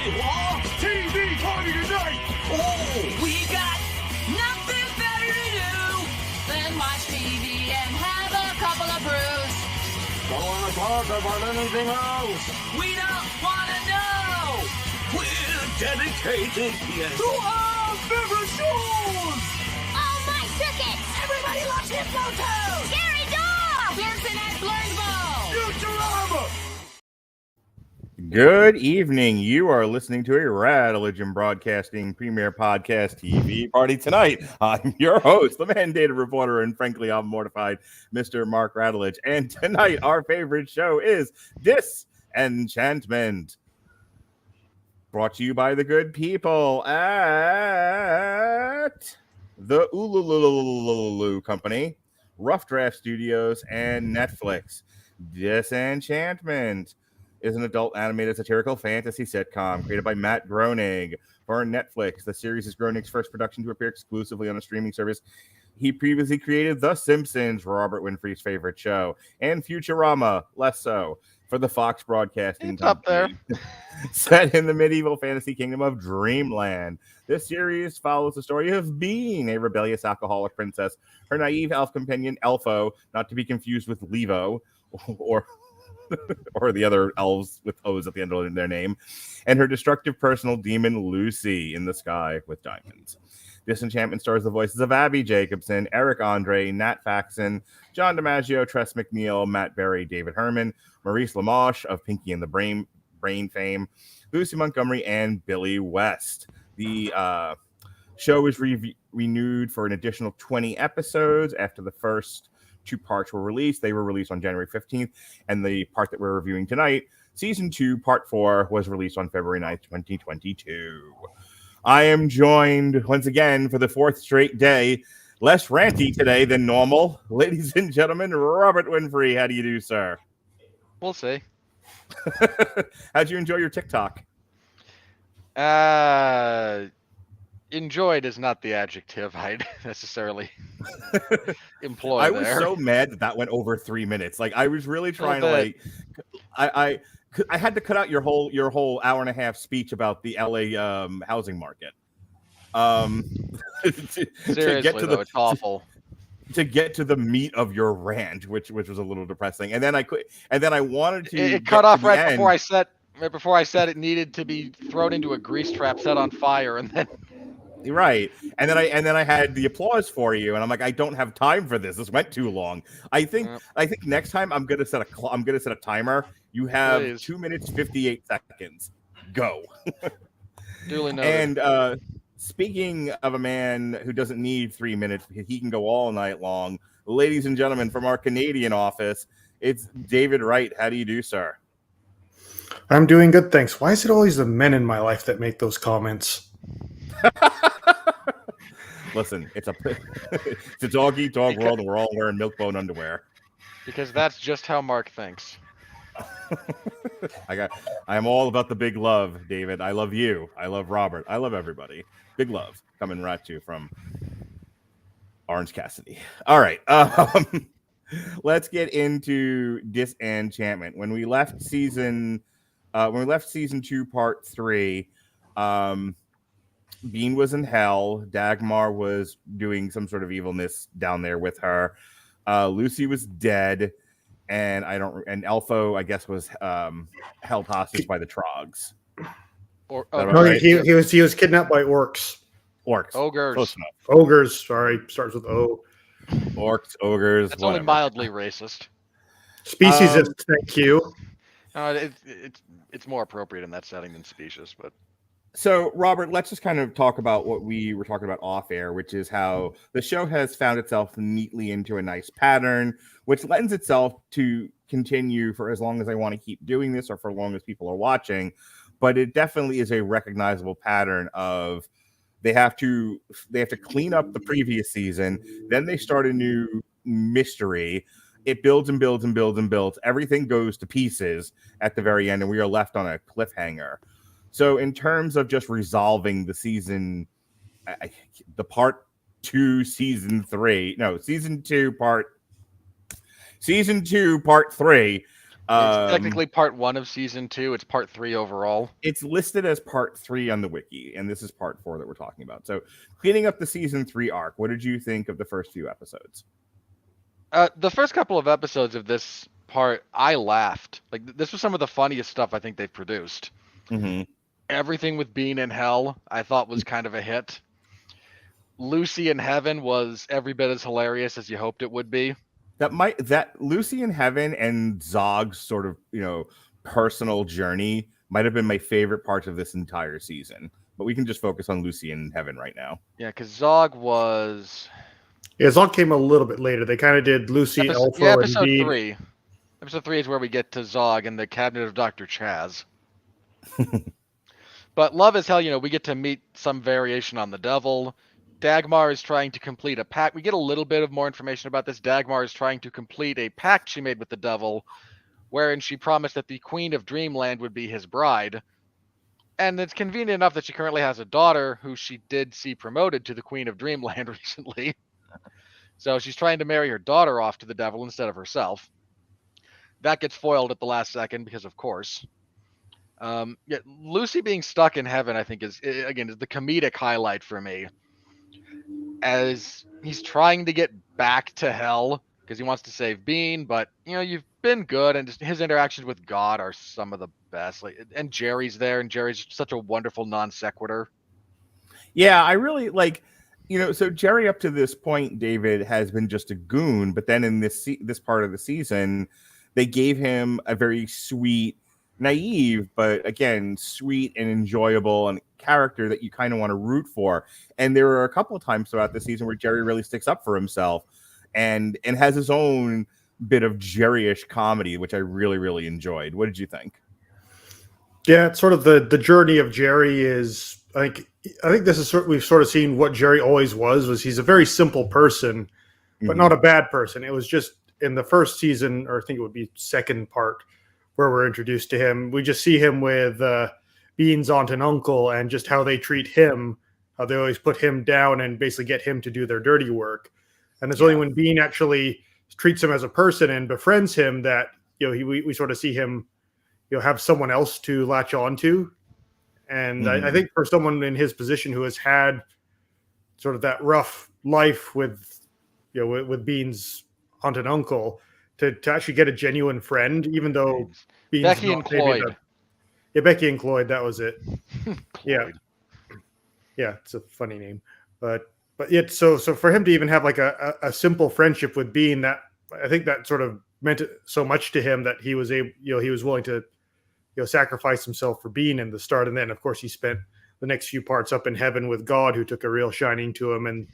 TV party tonight! Oh, we got nothing better to do than watch TV and have a couple of brews. Don't want to talk about anything else. We don't want to know. We're dedicated To our favorite shows. Oh, my tickets! Everybody loves Hippo Toes. Scary dog! Simpson and Futurama! Good evening. You are listening to a Radulich Broadcasting Premier Podcast TV party tonight. I'm your host, the mandated reporter, and frankly, I'm mortified, Mr. Mark Radulich. And tonight, our favorite show is Disenchantment, brought to you by the good people at the Ululululu Company, Rough Draft Studios, and Netflix. Disenchantment is an adult animated satirical fantasy sitcom created by Matt Groening for Netflix. The series is Groening's first production to appear exclusively on a streaming service. He previously created The Simpsons, Robert Winfree's favorite show, and Futurama, less so, for the Fox Broadcasting Company. Up there. Set in the medieval fantasy kingdom of Dreamland, this series follows the story of being a rebellious alcoholic princess, her naive elf companion Elfo, not to be confused with Levo, or the other elves with O's at the end of their name, and her destructive personal demon Luci in the sky with diamonds. Disenchantment stars the voices of Abbi Jacobson, Eric André, Nat Faxon, John DiMaggio, Tress MacNeille, Matt Berry, David Herman, Maurice LaMarche of Pinky and the Brain fame, Luci Montgomery, and Billy West. The show is renewed for an additional 20 episodes after the first two parts were released. They were released on January 15th, and the part that we're reviewing tonight, Season 2, Part 4, was released on February 9th, 2022. I am joined once again for the fourth straight day, less ranty today than normal. Ladies and gentlemen, Robert Winfree. How do you do, sir? We'll see. How'd you enjoy your TikTok? Enjoyed is not the adjective I'd necessarily employ. I was so mad that went over 3 minutes. Like, I was really trying to I had to cut out your whole hour and a half speech about the LA housing market. Seriously, it's awful. To get to the meat of your rant, which was a little depressing, and then I wanted to. It cut off right before I said. Right before I said it needed to be thrown into a grease trap, set on fire, and then. Right, and then I had the applause for you, and I'm like, I don't have time for this. This went too long. I think next time I'm gonna set a timer. You have Please. 2 minutes 58 seconds. Go. Duly noted. And speaking of a man who doesn't need 3 minutes, he can go all night long. Ladies and gentlemen, from our Canadian office, it's David Wright. How do you do, sir? I'm doing good, thanks. Why is it always the men in my life that make those comments? Listen, it's a dog eat dog world, and we're all wearing milk-bone underwear. Because that's just how Mark thinks. I am all about the big love, David. I love you. I love Robert. I love everybody. Big love coming right to you from Orange Cassidy. All right. Let's get into Disenchantment. When we left season 2, part 3, Bean was in hell. Dagmar was doing some sort of evilness down there with her. Luci was dead, and Elfo, I guess, was held hostage by the Trogs. He was kidnapped by orcs. Ogres. Close enough. Ogres. Sorry, starts with O. Orcs, ogres. That's only mildly racist. Species of thank you. It's more appropriate in that setting than species, but. So, Robert, let's just kind of talk about what we were talking about off air, which is how the show has found itself neatly into a nice pattern, which lends itself to continue for as long as I want to keep doing this or for as long as people are watching. But it definitely is a recognizable pattern of they have to clean up the previous season. Then they start a new mystery. It builds and builds and builds and builds. Everything goes to pieces at the very end, and we are left on a cliffhanger. So in terms of just resolving the season, the part 2, season 3, no, season 2, part 3, It's technically part 1 of season 2. It's part 3 overall. It's listed as part 3 on the wiki, and this is part 4 that we're talking about. So, cleaning up the season 3 arc, what did you think of the first few episodes? The first couple of episodes of this part, I laughed. Like, this was some of the funniest stuff I think they've produced. Mm-hmm. Everything with Bean in hell, I thought was kind of a hit. Luci in heaven was every bit as hilarious as you hoped it would be. That Luci in heaven and Zog's sort of, personal journey might have been my favorite part of this entire season. But we can just focus on Luci in heaven right now. Yeah, because Zog was... Yeah, Zog came a little bit later. They kind of did Luci, Elfo, episode and Bean. 3. Episode 3 is where we get to Zog and the cabinet of Dr. Chaz. But love as hell, we get to meet some variation on the devil. Dagmar is trying to complete a pact. We get a little bit of more information about this. Dagmar is trying to complete a pact she made with the devil, wherein she promised that the Queen of Dreamland would be his bride. And it's convenient enough that she currently has a daughter who she did see promoted to the Queen of Dreamland recently. So she's trying to marry her daughter off to the devil instead of herself. That gets foiled at the last second because, of course. Luci being stuck in heaven, I think, is the comedic highlight for me. As he's trying to get back to hell because he wants to save Bean, but you've been good, and just his interactions with God are some of the best. And Jerry's there, and Jerry's such a wonderful non sequitur. Yeah, I really like, so Jerry up to this point, David, has been just a goon, but then in this part of the season, they gave him a very sweet, naive, but again, sweet and enjoyable and character that you kind of want to root for. And there were a couple of times throughout the season where Jerry really sticks up for himself and has his own bit of Jerry-ish comedy, which I really, really enjoyed. What did you think? Yeah, it's sort of the journey of Jerry is, I think this is we've sort of seen what Jerry always was he's a very simple person, but not a bad person. It was just in the first season, or I think it would be second part, where we're introduced to him. We just see him with Bean's aunt and uncle and just how they treat him, how they always put him down and basically get him to do their dirty work. And it's only when Bean actually treats him as a person and befriends him that, we sort of see him, have someone else to latch on to. And I think for someone in his position who has had sort of that rough life with Bean's aunt and uncle, to actually get a genuine friend, even though Bean's Becky and Cloyd. Becky and Cloyd, that was it. Yeah, it's a funny name, but yet so for him to even have like a simple friendship with Bean, that I think that sort of meant so much to him that he was able, he was willing to sacrifice himself for Bean in the start, and then of course he spent the next few parts up in heaven with God, who took a real shining to him, and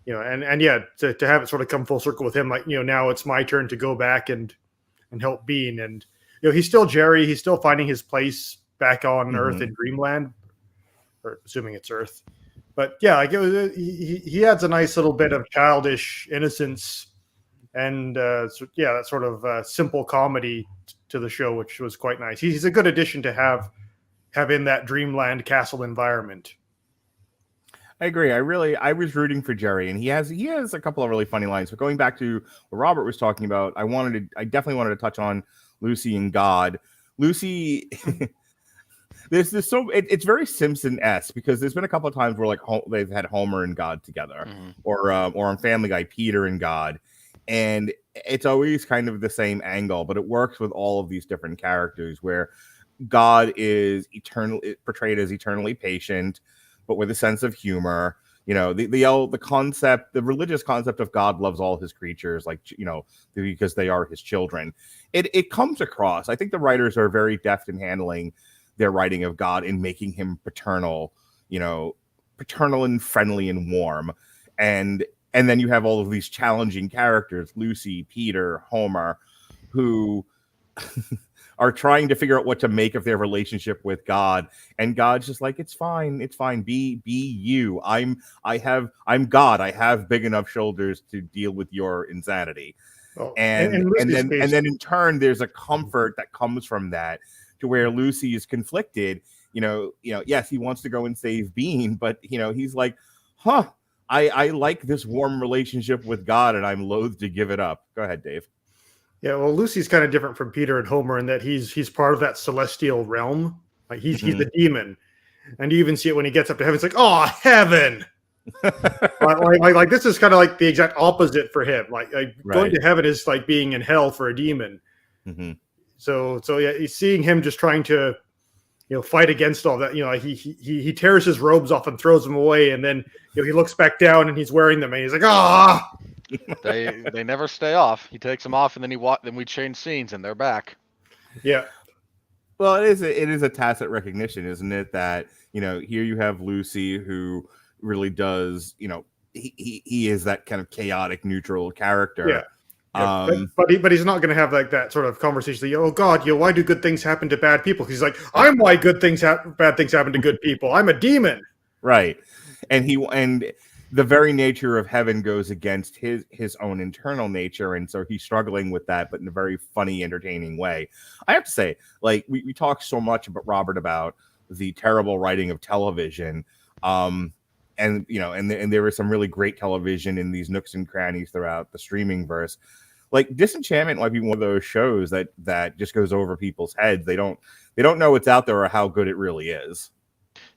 to have it sort of come full circle with him, like, now it's my turn to go back and help Bean. And, he's still Jerry. He's still finding his place back on Earth in Dreamland, or assuming it's Earth. But yeah, like he adds a nice little bit of childish innocence and that sort of simple comedy to the show, which was quite nice. He's a good addition to have in that Dreamland castle environment. I agree. I was rooting for Jerry, and he has a couple of really funny lines. But going back to what Robert was talking about, I definitely wanted to touch on Luci and God. Luci, it's very Simpson-esque, because there's been a couple of times where like they've had Homer and God together, or on Family Guy, Peter and God, and it's always kind of the same angle, but it works with all of these different characters where God is portrayed as eternally patient, but with a sense of humor. The concept, the religious concept of God loves all his creatures, because they are his children. It comes across. I think the writers are very deft in handling their writing of God and making him paternal and friendly and warm. And then you have all of these challenging characters, Luci, Peter, Homer, who are trying to figure out what to make of their relationship with God, and God's just like, it's fine, be you. I'm God. I have big enough shoulders to deal with your insanity. And then in turn, there's a comfort that comes from that, to where Luci is conflicted. Yes, he wants to go and save Bean, but he's like, I like this warm relationship with God, and I'm loath to give it up. Go ahead, Dave. Yeah, well, Lucy's kind of different from Peter and Homer in that he's part of that celestial realm. Like he's a demon, and you even see it when he gets up to heaven. It's like, oh, heaven! like this is kind of like the exact opposite for him. Like going to heaven is like being in hell for a demon. Mm-hmm. So yeah, he's seeing him just trying to, fight against all that. He tears his robes off and throws them away, and then he looks back down and he's wearing them, and he's like, ah. They never stay off. He takes them off, and then we change scenes, and they're back. Yeah. Well, it is a tacit recognition, isn't it? That here you have Luci, who really does, he is that kind of chaotic, neutral character. Yeah. But he's not going to have like that sort of conversation. Like, oh God, why do good things happen to bad people? He's like, I'm why bad things happen to good people. I'm a demon. Right, and the very nature of heaven goes against his own internal nature, and so he's struggling with that, but in a very funny, entertaining way. I have to say, like we talk so much about Robert about the terrible writing of television, and there was some really great television in these nooks and crannies throughout the streaming verse. Like Disenchantment might be one of those shows that just goes over people's heads. They don't know what's out there or how good it really is.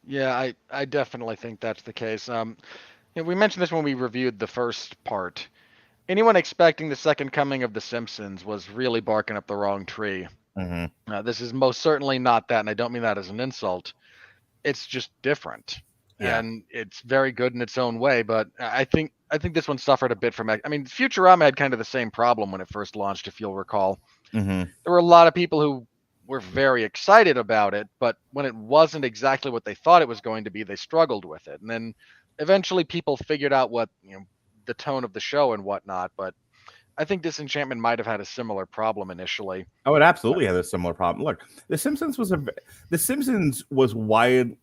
Yeah, I definitely think that's the case. We mentioned this when we reviewed the first part. Anyone expecting the second coming of The Simpsons was really barking up the wrong tree. Mm-hmm. This is most certainly not that, and I don't mean that as an insult. It's just different, and it's very good in its own way. But I think this one suffered a bit from. I mean, Futurama had kind of the same problem when it first launched, if you'll recall. Mm-hmm. There were a lot of people who were very excited about it, but when it wasn't exactly what they thought it was going to be, they struggled with it, and then eventually people figured out what the tone of the show and whatnot. But I think Disenchantment might have had a similar problem initially. Oh, it absolutely had a similar problem. Look, The Simpsons was wildly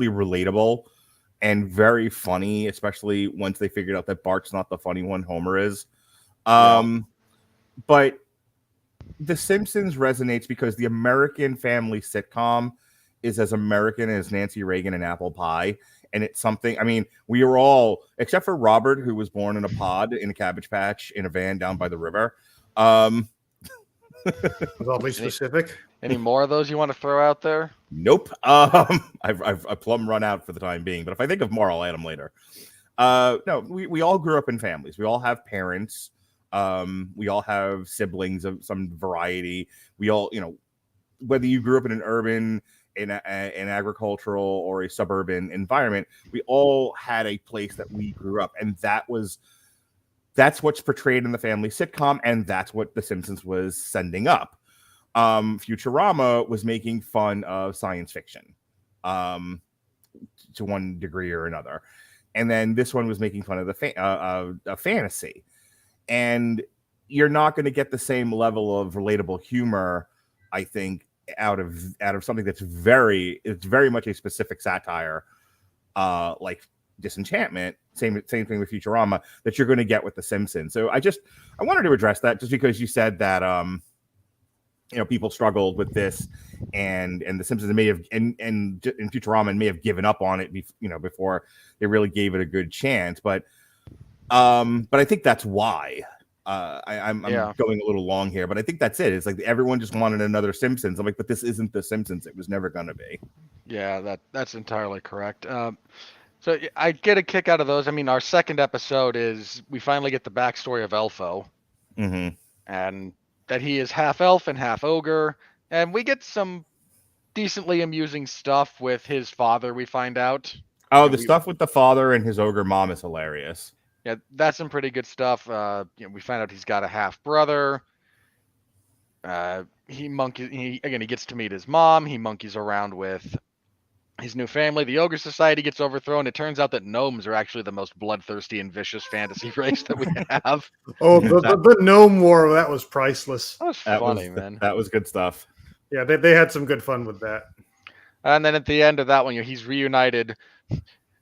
relatable and very funny, especially once they figured out that Bart's not the funny one, Homer is. But The Simpsons resonates because the American family sitcom is as American as Nancy Reagan and apple pie. And it's something, I mean, we were all, except for Robert, who was born in a pod in a Cabbage Patch in a van down by the river. Was oddly specific. Any more of those you want to throw out there? Nope. I've plumb run out for the time being, but if I think of more, I'll add them later. No, we all grew up in families. We all have parents. We all have siblings of some variety. We all, whether you grew up in an urban, in an agricultural or a suburban environment, we all had a place that we grew up, and that's what's portrayed in the family sitcom, and that's what The Simpsons was sending up. Futurama was making fun of science fiction, to one degree or another, and then this one was making fun of the fantasy, and you're not going to get the same level of relatable humor, I think, out of something it's very much a specific satire, like Disenchantment. Same thing with Futurama that you're going to get with The Simpsons. So I wanted to address that just because you said that people struggled with this, and The Simpsons may have and Futurama may have given up on it before they really gave it a good chance, but I think that's why. I'm going a little long here, but I think that's it. It's like everyone just wanted another Simpsons. I'm like, but this isn't The Simpsons. It was never going to be. Yeah, that's entirely correct. So I get a kick out of those. I mean, our second episode is we finally get the backstory of Elfo, and that he is half elf and half ogre, and we get some decently amusing stuff with his father. We find out. Oh, stuff with the father and his ogre mom is hilarious. Yeah, that's some pretty good stuff. We find out he's got a half brother. He gets to meet his mom. He monkeys around with his new family. The Ogre Society gets overthrown. It turns out that gnomes are actually the most bloodthirsty and vicious fantasy race that we have. Oh, the gnome war, that was priceless. That was funny, man. That was good stuff. Yeah, they had some good fun with that. And then at the end of that one, he's reunited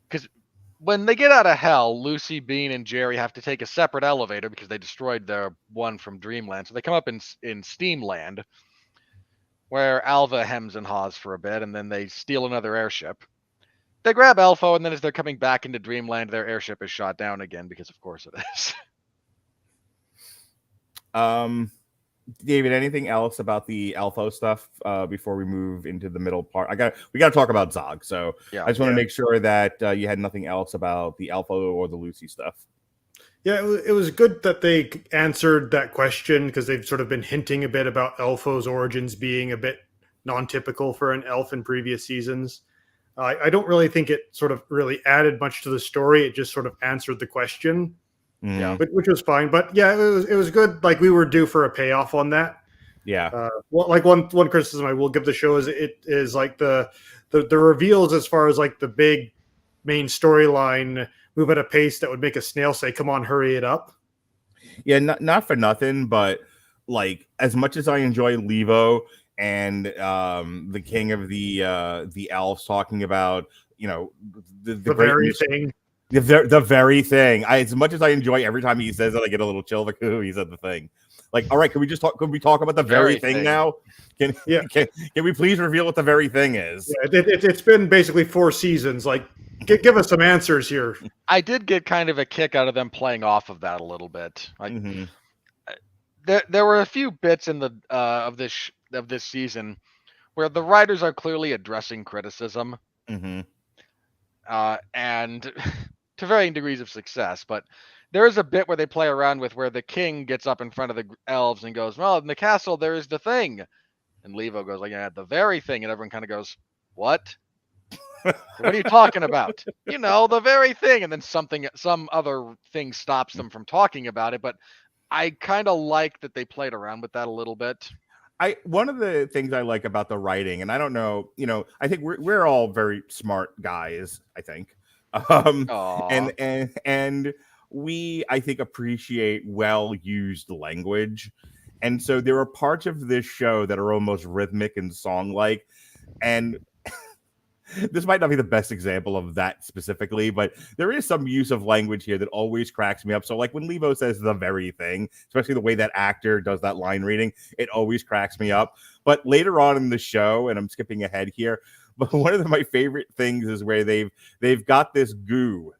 because when they get out of hell, Lucy, Bean, and Jerry have to take a separate elevator because they destroyed their one from Dreamland. So they come up in Steamland, where Alva hems and haws for a bit, and then they steal another airship. They grab Elfo, and then as they're coming back into Dreamland, their airship is shot down again because, of course, it is. David, anything else about the Elfo stuff before we move into the middle part? We got to talk about Zog. So Yeah. I just want to make sure that you had nothing else about the Elfo or the Luci stuff. Yeah, it was good that they answered that question because they've sort of been hinting a bit about Elfo's origins being a bit non-typical for an elf in previous seasons. I don't really think it sort of really added much to the story. It just sort of answered the question, Yeah. which was fine. But yeah, it was good. Like we were due for a payoff on that. Yeah. Like one criticism I will give the show is it is like the reveals as far as like the big main storyline move at a pace that would make a snail say, "Come on, hurry it up." Yeah, not for nothing, but like as much as I enjoy Levo and the king of the elves talking about, you know, the very thing. The very thing. As much as I enjoy every time he says it, I get a little chill. Like, ooh, he said the thing. Like, all right, can we talk about the very thing now? Can we please reveal what the very thing is? Yeah, it's been basically 4 seasons. Like, give us some answers here. I did get kind of a kick out of them playing off of that a little bit. Like, there were a few bits in the of this season where the writers are clearly addressing criticism, and to varying degrees of success. But there is a bit where they play around with where the king gets up in front of the elves and goes, "Well, in the castle there is the thing," and Levo goes like, "Yeah, the very thing," and everyone kind of goes, "What? What are you talking about? You know, the very thing." And then some other thing stops them from talking about it. But I kind of like that they played around with that a little bit. One of the things I like about the writing, and I don't know, you know, I think we're all very smart guys, I think. And we, I think, appreciate well-used language. And so there are parts of this show that are almost rhythmic and song-like. And this might not be the best example of that specifically, but there is some use of language here that always cracks me up. So like when Levo says the very thing, especially the way that actor does that line reading, it always cracks me up. But later on in the show, and I'm skipping ahead here, but one of my favorite things is where they've got this goo.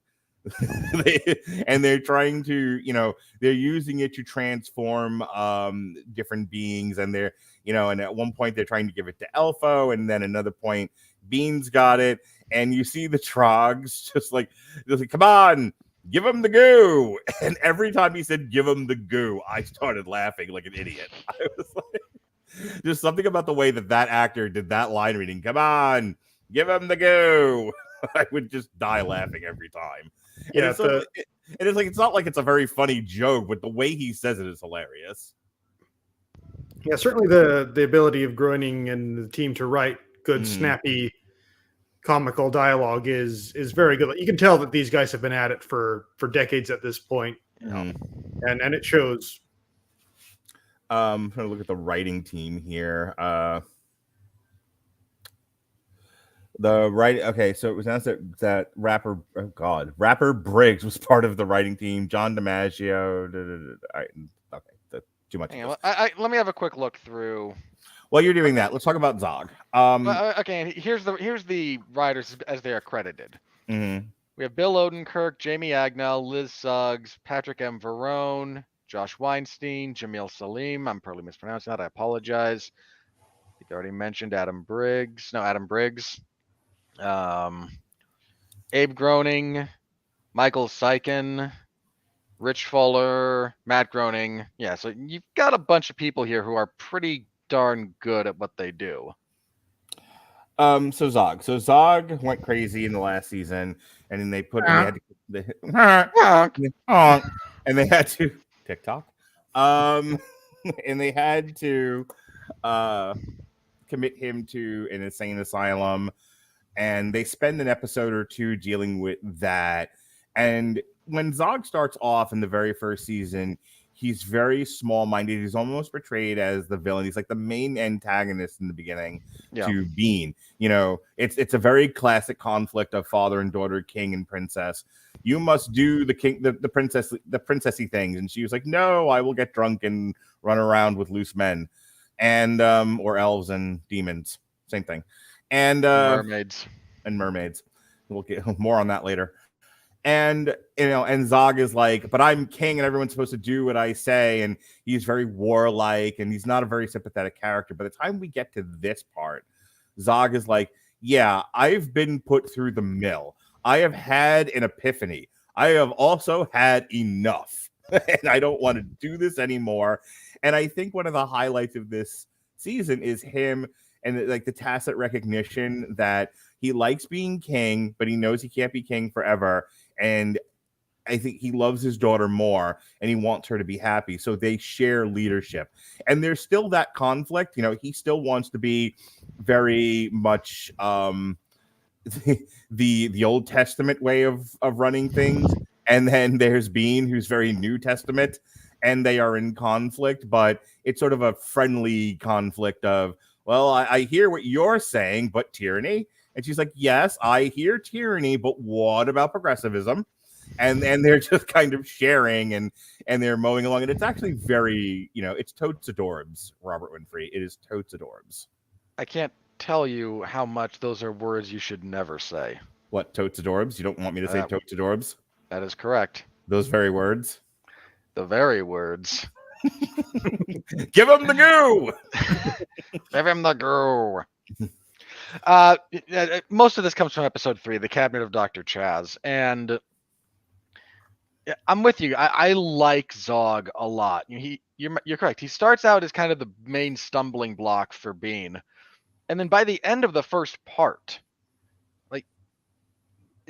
And they're trying to, you know, they're using it to transform different beings, and they're, you know, and at one point they're trying to give it to Elfo, and then another point Beans got it, and you see the Trogs just like come on, give him the goo. And every time he said give him the goo, I started laughing like an idiot. I was like, just something about the way that actor did that line reading, come on, give him the goo. I would just die laughing every time. Yeah, it's not like it's a very funny joke, but the way he says it is hilarious. Yeah, certainly the ability of Groening and the team to write good, snappy, comical dialogue is very good. You can tell that these guys have been at it for decades at this point, and it shows. I'm trying to look at the writing team here. Okay, so it was announced that rapper Briggs was part of the writing team. John DiMaggio. Okay, too much. Let me have a quick look through. While you're doing that, let's talk about Zog. Okay, here's the writers as they are credited. We have Bill Odenkirk, Jamie Agnell, Liz Suggs, Patrick M. Verone, Josh Weinstein, Jamil Salim. I'm probably mispronouncing that. I apologize. I think I already mentioned Adam Briggs. Abe Groening, Michael Sykin, Rich Fuller, Matt Groening. Yeah, so you've got a bunch of people here who are pretty darn good at what they do. So Zog went crazy in the last season, and then they had to TikTok, and they had to commit him to an insane asylum, and they spend an episode or two dealing with that. And when Zog starts off in the very first season, he's very small-minded. He's almost portrayed as the villain. He's like the main antagonist in the beginning to Bean. You know, it's a very classic conflict of father and daughter, king and princess. You must do the princessy things. And she was like, no, I will get drunk and run around with loose men, and or elves and demons. Same thing. And mermaids. We'll get more on that later. And and Zog is like, but I'm king and everyone's supposed to do what I say, and he's very warlike and he's not a very sympathetic character. By the time we get to this part, Zog is like, yeah, I've been put through the mill. I have had an epiphany. I have also had enough. And I don't want to do this anymore. And I think one of the highlights of this season is him and like the tacit recognition that he likes being king, but he knows he can't be king forever. And I think he loves his daughter more and he wants her to be happy. So they share leadership. And there's still that conflict. He still wants to be very much the Old Testament way of running things. And then there's Bean, who's very New Testament, and they are in conflict, but it's sort of a friendly conflict of, well, I hear what you're saying, but tyranny. And she's like, yes, I hear tyranny, but what about progressivism? And they're just kind of sharing and they're mowing along. And it's actually very, it's totes adorbs, Robert Winfree. It is totes adorbs. I can't tell you how much those are words you should never say. What, totes adorbs? You don't want me to say totes adorbs? That is correct. Those very words? The very words. Give him the goo! Give him the goo. Most of this comes from episode 3, The Cabinet of Dr. Chaz. And I'm with you. I like Zog a lot. You're correct. He starts out as kind of the main stumbling block for Bean. And then by the end of the first part,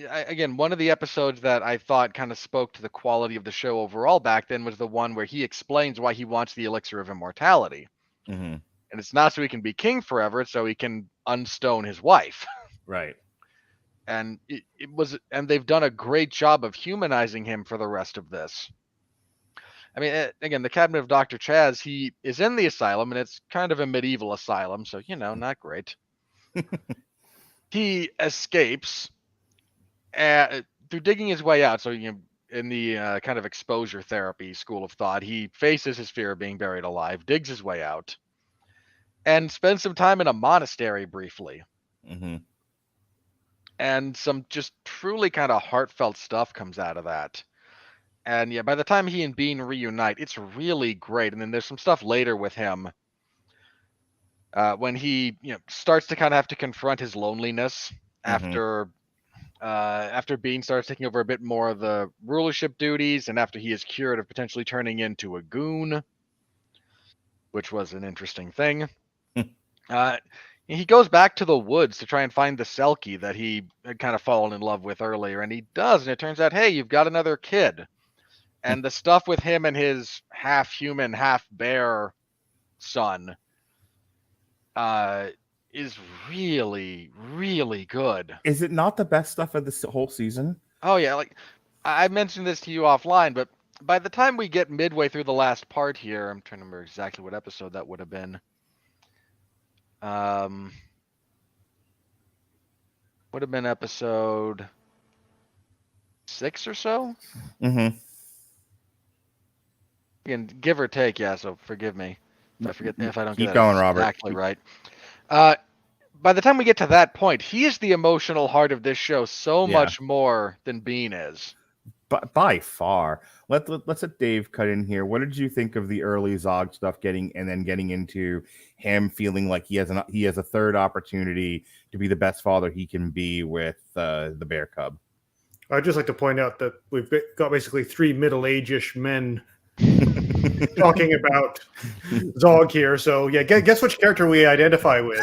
again, one of the episodes that I thought kind of spoke to the quality of the show overall back then was the one where he explains why he wants the elixir of immortality. Mm-hmm. And it's not so he can be king forever, it's so he can unstone his wife. Right. And and they've done a great job of humanizing him for the rest of this. I mean, again, the Cabinet of Dr. Chaz, he is in the asylum, and it's kind of a medieval asylum, so, not great. He escapes through digging his way out. So, in the kind of exposure therapy school of thought, he faces his fear of being buried alive, digs his way out, and spends some time in a monastery briefly. Mm-hmm. And some just truly kind of heartfelt stuff comes out of that. And yeah, by the time he and Bean reunite, it's really great. And then there's some stuff later with him when he starts to kind of have to confront his loneliness after Bean starts taking over a bit more of the rulership duties, and after he is cured of potentially turning into a goon, which was an interesting thing. He goes back to the woods to try and find the Selkie that he had kind of fallen in love with earlier, and he does, and it turns out, hey, you've got another kid. And the stuff with him and his half-human, half-bear son is really, really good. Is it not the best stuff of this whole season? Oh, yeah. I mentioned this to you offline, but by the time we get midway through the last part here, I'm trying to remember exactly what episode that would have been. Would have been episode 6 or so. Mm-hmm. Again, give or take, yeah. So forgive me if I don't Keep get going, that Robert. exactly right. By the time we get to that point, he is the emotional heart of this show so much more than Bean is. By far. Let's let Dave cut in here. What did you think of the early Zog stuff getting into him feeling like he has a third opportunity to be the best father he can be with the bear cub? I'd just like to point out that we've got basically 3 middle-age-ish men talking about Zog here. So yeah, guess which character we identify with.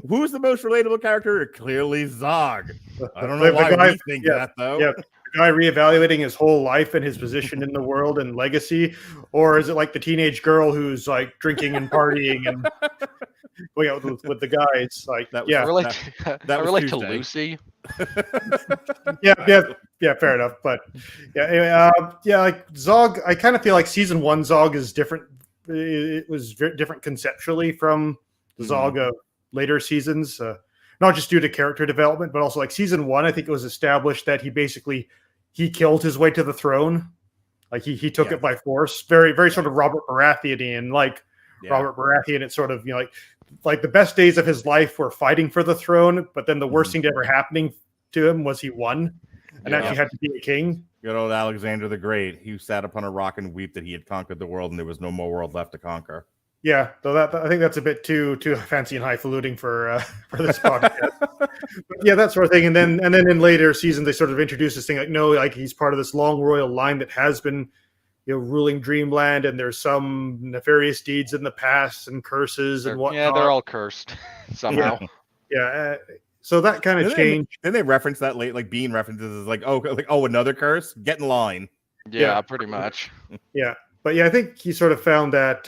Who's the most relatable character? Clearly Zog. I don't know why we think that though. Yeah, the guy reevaluating his whole life and his position in the world and legacy, or is it like the teenage girl who's like drinking and partying and going out with the guys? Like that. I relate to Luci. Yeah, fair enough. But yeah, anyway, like Zog, I kind of feel like season 1 Zog is different. It was very different conceptually from the Zog of later seasons, not just due to character development, but also like season 1. I think it was established that he killed his way to the throne. Like he took it by force. Very, very sort of Robert Baratheon, like Robert Baratheon. It's sort of like like the best days of his life were fighting for the throne, but then the worst Mhm. thing ever happening to him was he won and Yeah. actually had to be a king. Good old Alexander the Great. He sat upon a rock and wept that he had conquered the world and there was no more world left to conquer. Yeah, so that I think that's a bit too fancy and highfalutin for this podcast. But yeah, that sort of thing. And then in later seasons they sort of introduce this thing like, no, like he's part of this long royal line that has been, ruling Dreamland, and there's some nefarious deeds in the past and curses and whatnot. Yeah, they're all cursed somehow. Yeah. So that kind of changed. Then they reference that late, like Bean references is like, oh, another curse? Get in line. Yeah, pretty much. Yeah. But yeah, I think he sort of found that,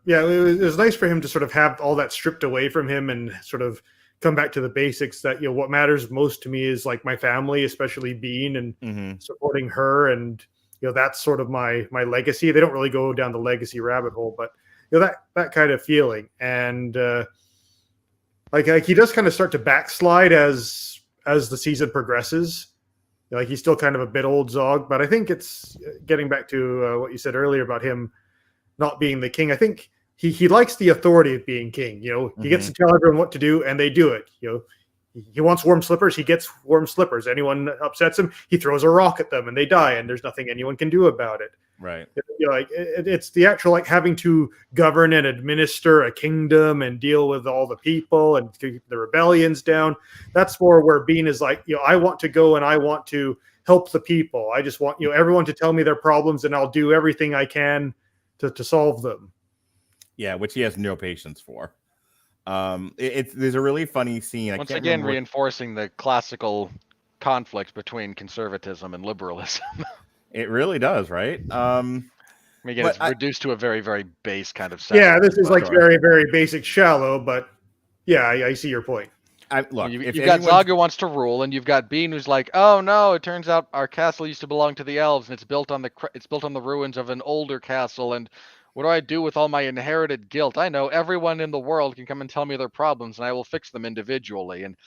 it was nice for him to sort of have all that stripped away from him and sort of come back to the basics that, what matters most to me is like my family, especially Bean, and supporting her. And, that's sort of my legacy. They don't really go down the legacy rabbit hole, but, that kind of feeling. And like he does kind of start to backslide as the season progresses. Like he's still kind of a bit old Zog, but I think it's getting back to what you said earlier about him not being the king. I think he likes the authority of being king. He gets to tell everyone what to do, and they do it. He wants warm slippers, he gets warm slippers. Anyone upsets him, he throws a rock at them, and they die, and there's nothing anyone can do about it. Right. It's the actual like having to govern and administer a kingdom and deal with all the people and keep the rebellions down. That's more where Bean is like, I want to go and I want to help the people. I just want everyone to tell me their problems, and I'll do everything I can to solve them. Yeah, which he has no patience for. There's a really funny scene. Once again, reinforcing the classical conflict between conservatism and liberalism. It really does, right? Again, it's reduced to a very, very base kind of setting. Yeah, this is like very, very basic, shallow, but yeah, I see your point. Look, you've got Zog who wants to rule, and you've got Bean who's like, oh no, it turns out our castle used to belong to the elves, and it's built on the ruins of an older castle, and what do I do with all my inherited guilt? I know everyone in the world can come and tell me their problems, and I will fix them individually. And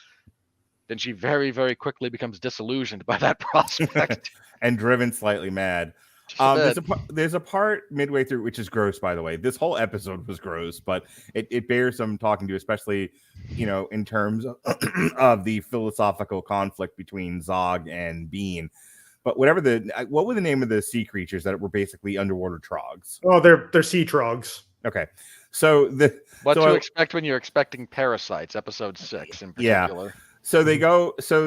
then she very, very quickly becomes disillusioned by that prospect. And driven slightly mad. There's a part midway through, which is gross, by the way. This whole episode was gross, but it bears some talking to, especially, in terms of the philosophical conflict between Zog and Bean. But what were the name of the sea creatures that were basically underwater trogs? Oh, they're sea trogs. Okay. So what to expect when you're expecting parasites, episode 6 in particular. Yeah. So they go. So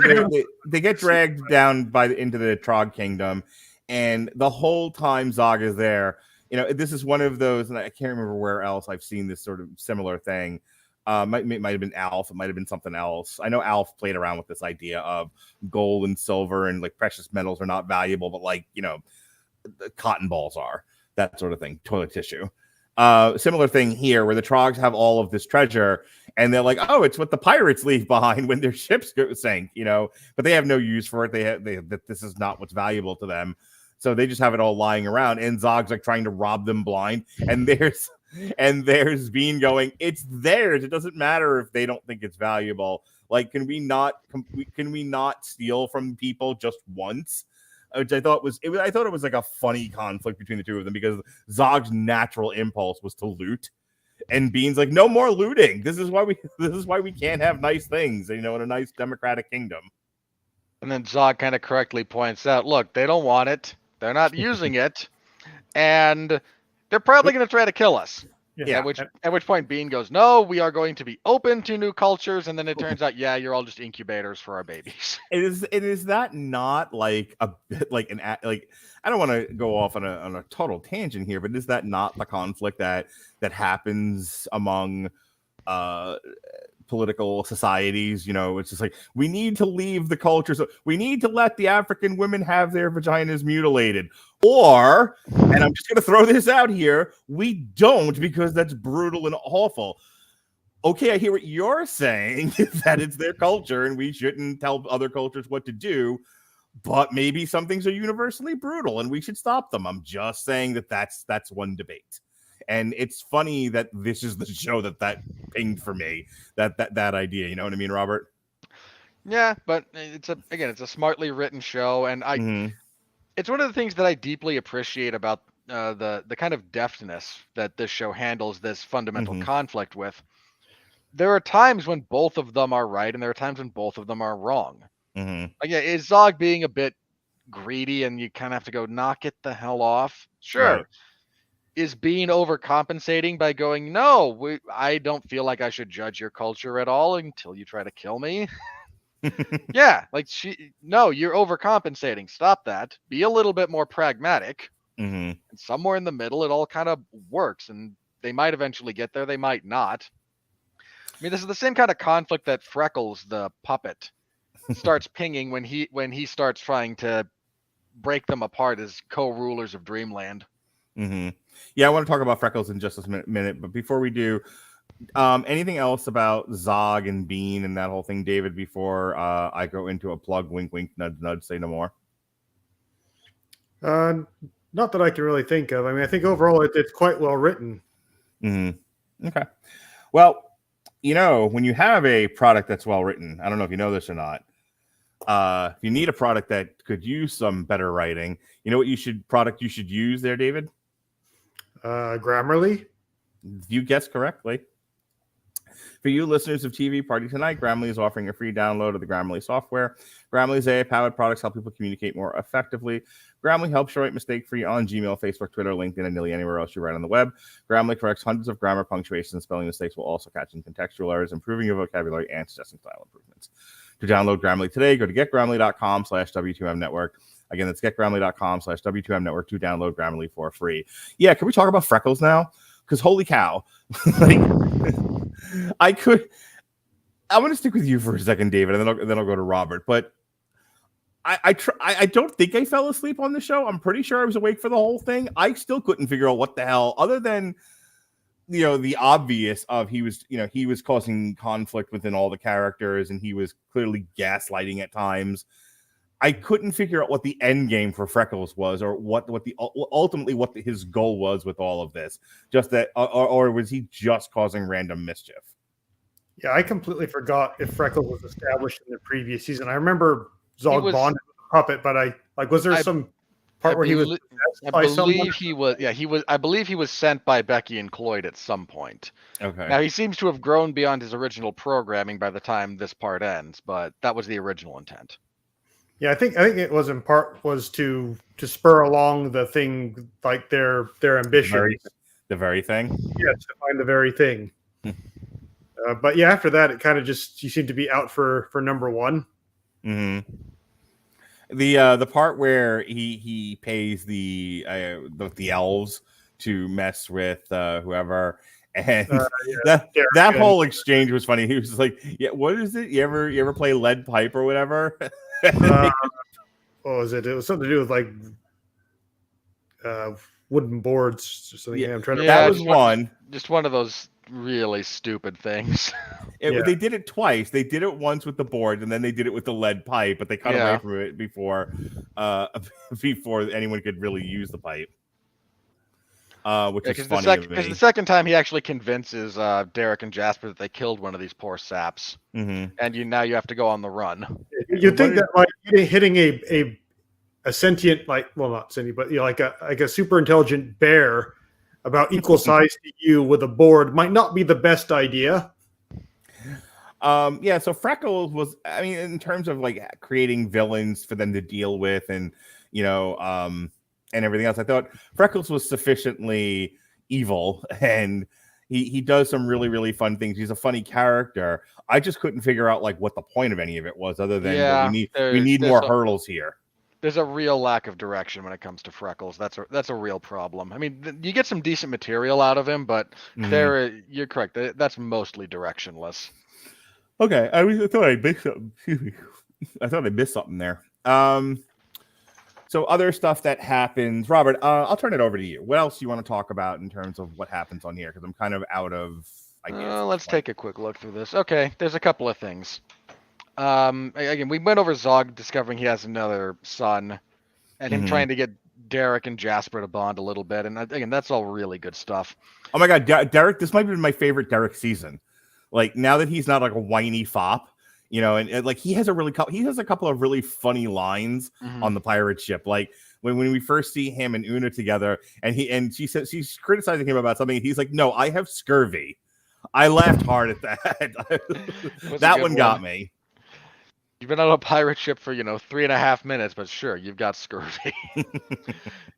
they get dragged down into the Trog Kingdom, and the whole time Zog is there. This is one of those, and I can't remember where else I've seen this sort of similar thing. Might have been Alf. It might have been something else. I know Alf played around with this idea of gold and silver and like precious metals are not valuable, but like cotton balls are, that sort of thing. Toilet tissue. Similar thing here where the Trogs have all of this treasure and they're like, oh, it's what the pirates leave behind when their ships sink, but they have no use for it. That this is not what's valuable to them. So they just have it all lying around, and Zog's like trying to rob them blind. And there's Bean going, it's theirs. It doesn't matter if they don't think it's valuable. Like, can we not steal from people just once? Which I thought it was like a funny conflict between the two of them, because Zog's natural impulse was to loot, and Bean's like, no more looting. This is why we can't have nice things, in a nice democratic kingdom. And then Zog kind of correctly points out, look, they don't want it. They're not using it, and they're probably going to try to kill us. Yeah. At which point Bean goes, no, we are going to be open to new cultures. And then it turns out, yeah, you're all just incubators for our babies. It is that not like I don't want to go off on a total tangent here, but is that not the conflict that happens among political societies? It's just like, we need to leave the culture, so we need to let the African women have their vaginas mutilated, or, and I'm just going to throw this out here, we don't, because that's brutal and awful. Okay, I hear what you're saying, that it's their culture and we shouldn't tell other cultures what to do, but maybe some things are universally brutal and we should stop them. I'm just saying that's one debate. And it's funny that this is the show that pinged for me, that idea. You know what I mean, Robert? Yeah, but it's a smartly written show, and it's one of the things that I deeply appreciate about the kind of deftness that this show handles this fundamental conflict with. there are times when both of them are right, and there are times when both of them are wrong. Mm-hmm. Like, yeah, is Zog being a bit greedy, and you kind of have to go knock it the hell off? Sure. Right. Is Bean overcompensating by going, no, I don't feel like I should judge your culture at all until you try to kill me? Yeah, like you're overcompensating. Stop that. Be a little bit more pragmatic. Mm-hmm. And somewhere in the middle, it all kind of works, and they might eventually get there. They might not. I mean, this is the same kind of conflict that Freckles, the puppet, starts pinging when he starts trying to break them apart as co-rulers of Dreamland. Mm-hmm. Yeah, I want to talk about Freckles in just a minute, but before we do, anything else about Zog and Bean and that whole thing, David, before I go into a plug, wink, wink, nudge, nudge, say no more? Not that I can really think of. I mean, I think overall it's quite well written. Mm-hmm. Okay. Well, when you have a product that's well written, I don't know if you know this or not, if you need a product that could use some better writing, you know what you should use there, David? Grammarly. You guessed correctly. For you listeners of TV Party Tonight, Grammarly is offering a free download of the Grammarly software. Grammarly's AI-powered products help people communicate more effectively. Grammarly helps you write mistake-free on Gmail, Facebook, Twitter, LinkedIn, and nearly anywhere else you write on the web. Grammarly corrects hundreds of grammar, punctuation, and spelling mistakes while also catching contextual errors, improving your vocabulary, and suggesting style improvements. To download Grammarly today, go to getgrammarly.com/W2M Network. Again, that's getgrammarly.com/W2M Network to download Grammarly for free. Yeah, can we talk about Freckles now? Because holy cow. Like, I'm going to stick with you for a second, David, and then I'll go to Robert. But I don't think I fell asleep on the show. I'm pretty sure I was awake for the whole thing. I still couldn't figure out what the hell, other than the obvious of he was causing conflict within all the characters, and he was clearly gaslighting at times. I couldn't figure out what the end game for Freckles was, or ultimately what his goal was with all of this. Just that, or was he just causing random mischief? Yeah, I completely forgot if Freckles was established in the previous season. I remember Zog bonded with the puppet, but was there some part where he was? I believe he was sent by Becky and Cloyd at some point. Okay. Now he seems to have grown beyond his original programming by the time this part ends, but that was the original intent. Yeah, I think it was in part was to spur along the thing, like their ambition. The very thing. Yeah, to find the very thing. But yeah, after that, it kind of just you seem to be out for number one. Mm-hmm. The part where he pays the elves to mess with whoever, and that whole exchange was funny. He was like, "Yeah, what is it? You ever play lead pipe or whatever?" What was it? It was something to do with like wooden boards or something. Yeah, I'm trying to. That was one. Just one of those really stupid things. They did it twice. They did it once with the board, and then they did it with the lead pipe. But they cut away from it before anyone could really use the pipe. Which is funny. Because the second time he actually convinces Derek and Jasper that they killed one of these poor saps, mm-hmm. and now you have to go on the run. You'd think that like hitting a sentient, like, well, not sentient, but like a super intelligent bear about equal size to you with a board might not be the best idea. So Freckles was, I mean, in terms of like creating villains for them to deal with, and and everything else, I thought Freckles was sufficiently evil, and he does some really, really fun things. He's a funny character. I just couldn't figure out like what the point of any of it was, other than we need more hurdles here. There's a real lack of direction when it comes to Freckles. That's a real problem. I mean, you get some decent material out of him, but you're correct. That's mostly directionless. Okay, I thought I missed something. Excuse me. I thought I missed something there. So other stuff that happens, Robert. I'll turn it over to you. What else do you want to talk about in terms of what happens on here? Because I'm kind of out of ideas. Let's take a quick look through this. Okay, there's a couple of things. Again, we went over Zog discovering he has another son, and him trying to get Derek and Jasper to bond a little bit. And again, that's all really good stuff. Oh my God, Derek! This might be my favorite Derek season. Like, now that he's not like a whiny fop, and like he has a couple of really funny lines on the pirate ship. Like when we first see him and Una together, and she says she's criticizing him about something, and he's like, "No, I have scurvy. I laughed hard at that. Was a That good one got me. You've been on a pirate ship for 3.5 minutes, but sure, you've got scurvy.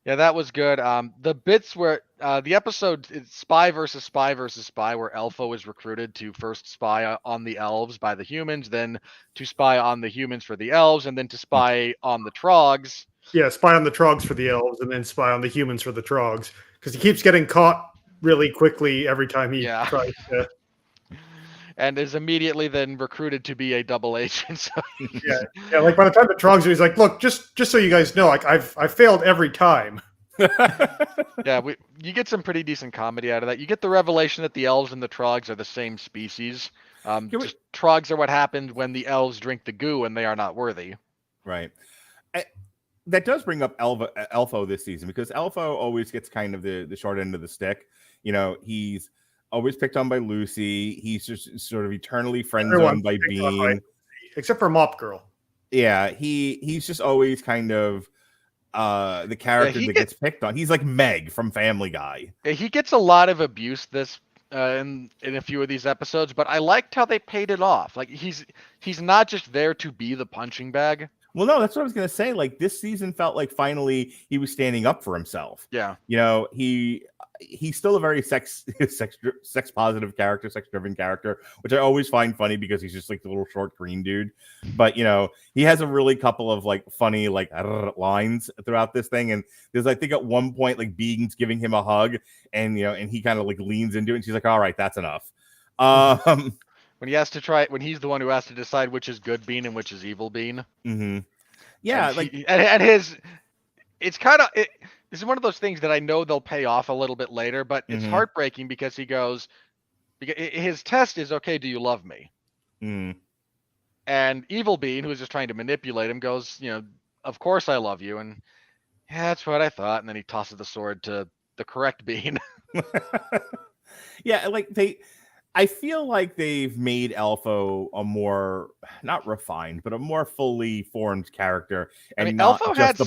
Yeah, that was good. The bits where the episode it's Spy versus Spy versus Spy, where Elfo is recruited to first spy on the elves by the humans, then to spy on the humans for the elves, and then to spy on the Trogs. Yeah, spy on the Trogs for the elves, and then spy on the humans for the Trogs, because he keeps getting caught really quickly every time he tries to. And is immediately then recruited to be a double agent. So yeah. Like by the time the Trogs, he's like, "Look, just so you guys know, like I've failed every time." Yeah, you get some pretty decent comedy out of that. You get the revelation that the elves and the Trogs are the same species. Trogs are what happened when the elves drink the goo and they are not worthy. Right. That does bring up Elfo this season, because Elfo always gets kind of the short end of the stick. He's always picked on by Luci. He's just sort of eternally friend-zoned by Bean. Except for Mop Girl. Yeah, he's just always kind of the character that gets picked on. He's like Meg from Family Guy. Yeah, he gets a lot of abuse in a few of these episodes, but I liked how they paid it off. Like he's not just there to be the punching bag. Well, no, that's what I was going to say. Like, this season felt like finally he was standing up for himself. Yeah. He's still a very sex positive character, sex driven character, which I always find funny because he's just like the little short green dude. But, he has a really couple of like funny, like lines throughout this thing. And there's, I think at one point, like Bean's giving him a hug and, and he kind of like leans into it and she's like, all right, that's enough. When he's the one who has to decide which is good Bean and which is evil Bean. Mm-hmm. Yeah, it's kind of this is one of those things that I know they'll pay off a little bit later, but it's heartbreaking because because his test is, okay, do you love me? Mm. And evil Bean, who is just trying to manipulate him, goes, of course I love you, and yeah, that's what I thought, and then he tosses the sword to the correct Bean. Yeah, I feel like they've made Elfo a more, not refined, but a more fully formed character. And Elfo had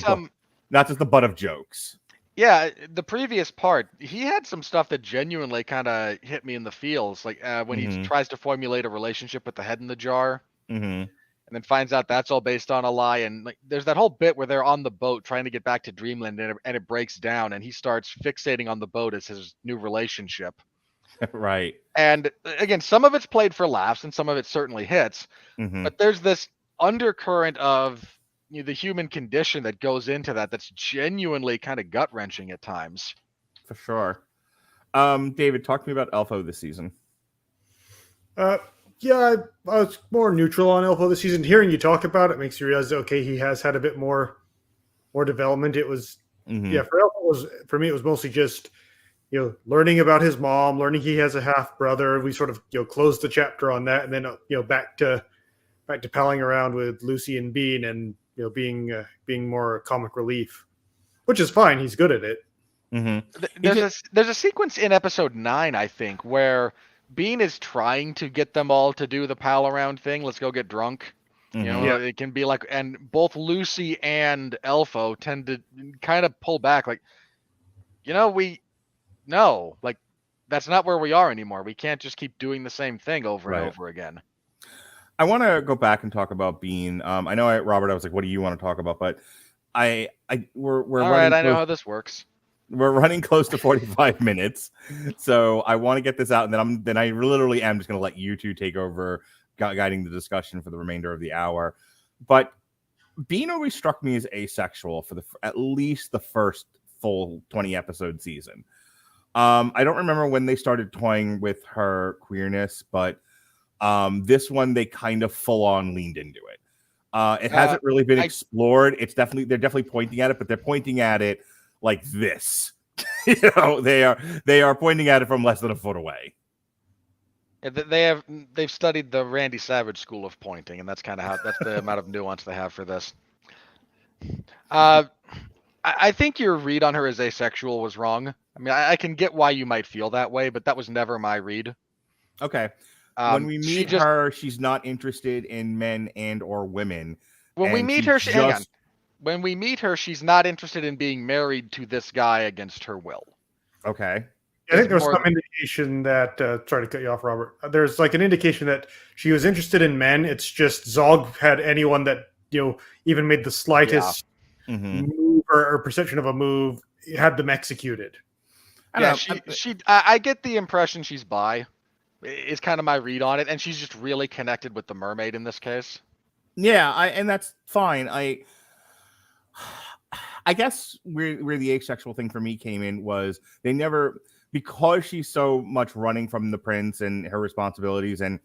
not just the butt of jokes. Yeah, the previous part, he had some stuff that genuinely kind of hit me in the feels. Like when he tries to formulate a relationship with the head in the jar. Mm-hmm. And then finds out that's all based on a lie. And like, there's that whole bit where they're on the boat trying to get back to Dreamland and it breaks down. And he starts fixating on the boat as his new relationship. Right. And again, some of it's played for laughs and some of it certainly hits. Mm-hmm. But there's this undercurrent of the human condition that goes into that's genuinely kind of gut-wrenching at times. For sure. David, talk to me about Elfo this season. Yeah, I was more neutral on Elfo this season. Hearing you talk about it makes you realize, okay, he has had a bit more development. It was, for me, it was mostly just, learning about his mom, learning he has a half brother. We sort of, closed the chapter on that, and then, back to palling around with Luci and Bean, and being more comic relief, which is fine. He's good at it. Mm-hmm. There's a sequence in episode 9, I think, where Bean is trying to get them all to do the pal around thing. Let's go get drunk. Mm-hmm. It can be like, and both Luci and Elfo tend to kind of pull back, like, that's not where we are anymore. We can't just keep doing the same thing over and over again. I want to go back and talk about Bean. I know, Robert, I was like, what do you want to talk about? But we're all right. I know how this works. We're running close to 45 minutes. So I want to get this out. And then I literally am just going to let you two take over guiding the discussion for the remainder of the hour. But Bean always struck me as asexual for at least the first full 20 episode season. I don't remember when they started toying with her queerness, but this one they kind of full on leaned into it. It hasn't really been explored. They're definitely pointing at it, but they're pointing at it like this. They are pointing at it from less than a foot away. Yeah, they've studied the Randy Savage school of pointing, and that's the amount of nuance they have for this. I think your read on her as asexual was wrong. I mean, I can get why you might feel that way, but that was never my read. Okay. When we meet her, she's not interested in men and or women. When we meet her, she's not interested in being married to this guy against her will. Okay. I think there's some indication that, sorry to cut you off, Robert. There's like an indication that she was interested in men. It's just Zog had anyone that, even made the slightest move or perception of a move, had them executed. I get the impression she's bi. Is kind of my read on it, and she's just really connected with the mermaid in this case. Yeah, and that's fine. I guess where the asexual thing for me came in was they never, because she's so much running from the prince and her responsibilities, and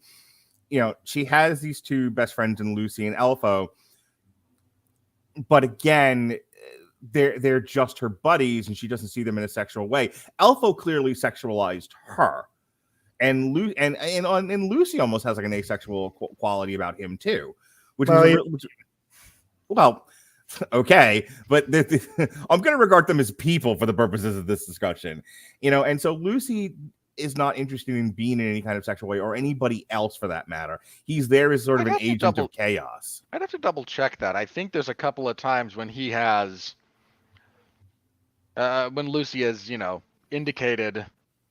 she has these two best friends in Luci and Elfo, but again, they're just her buddies, and she doesn't see them in a sexual way. Elfo clearly sexualized her, and Luci almost has like an asexual quality about him too, which okay, but I'm going to regard them as people for the purposes of this discussion, and so Luci is not interested in being in any kind of sexual way, or anybody else for that matter. He's there as sort of an agent of chaos. I'd have to double check that. I think there's a couple of times when he has, when Luci has, indicated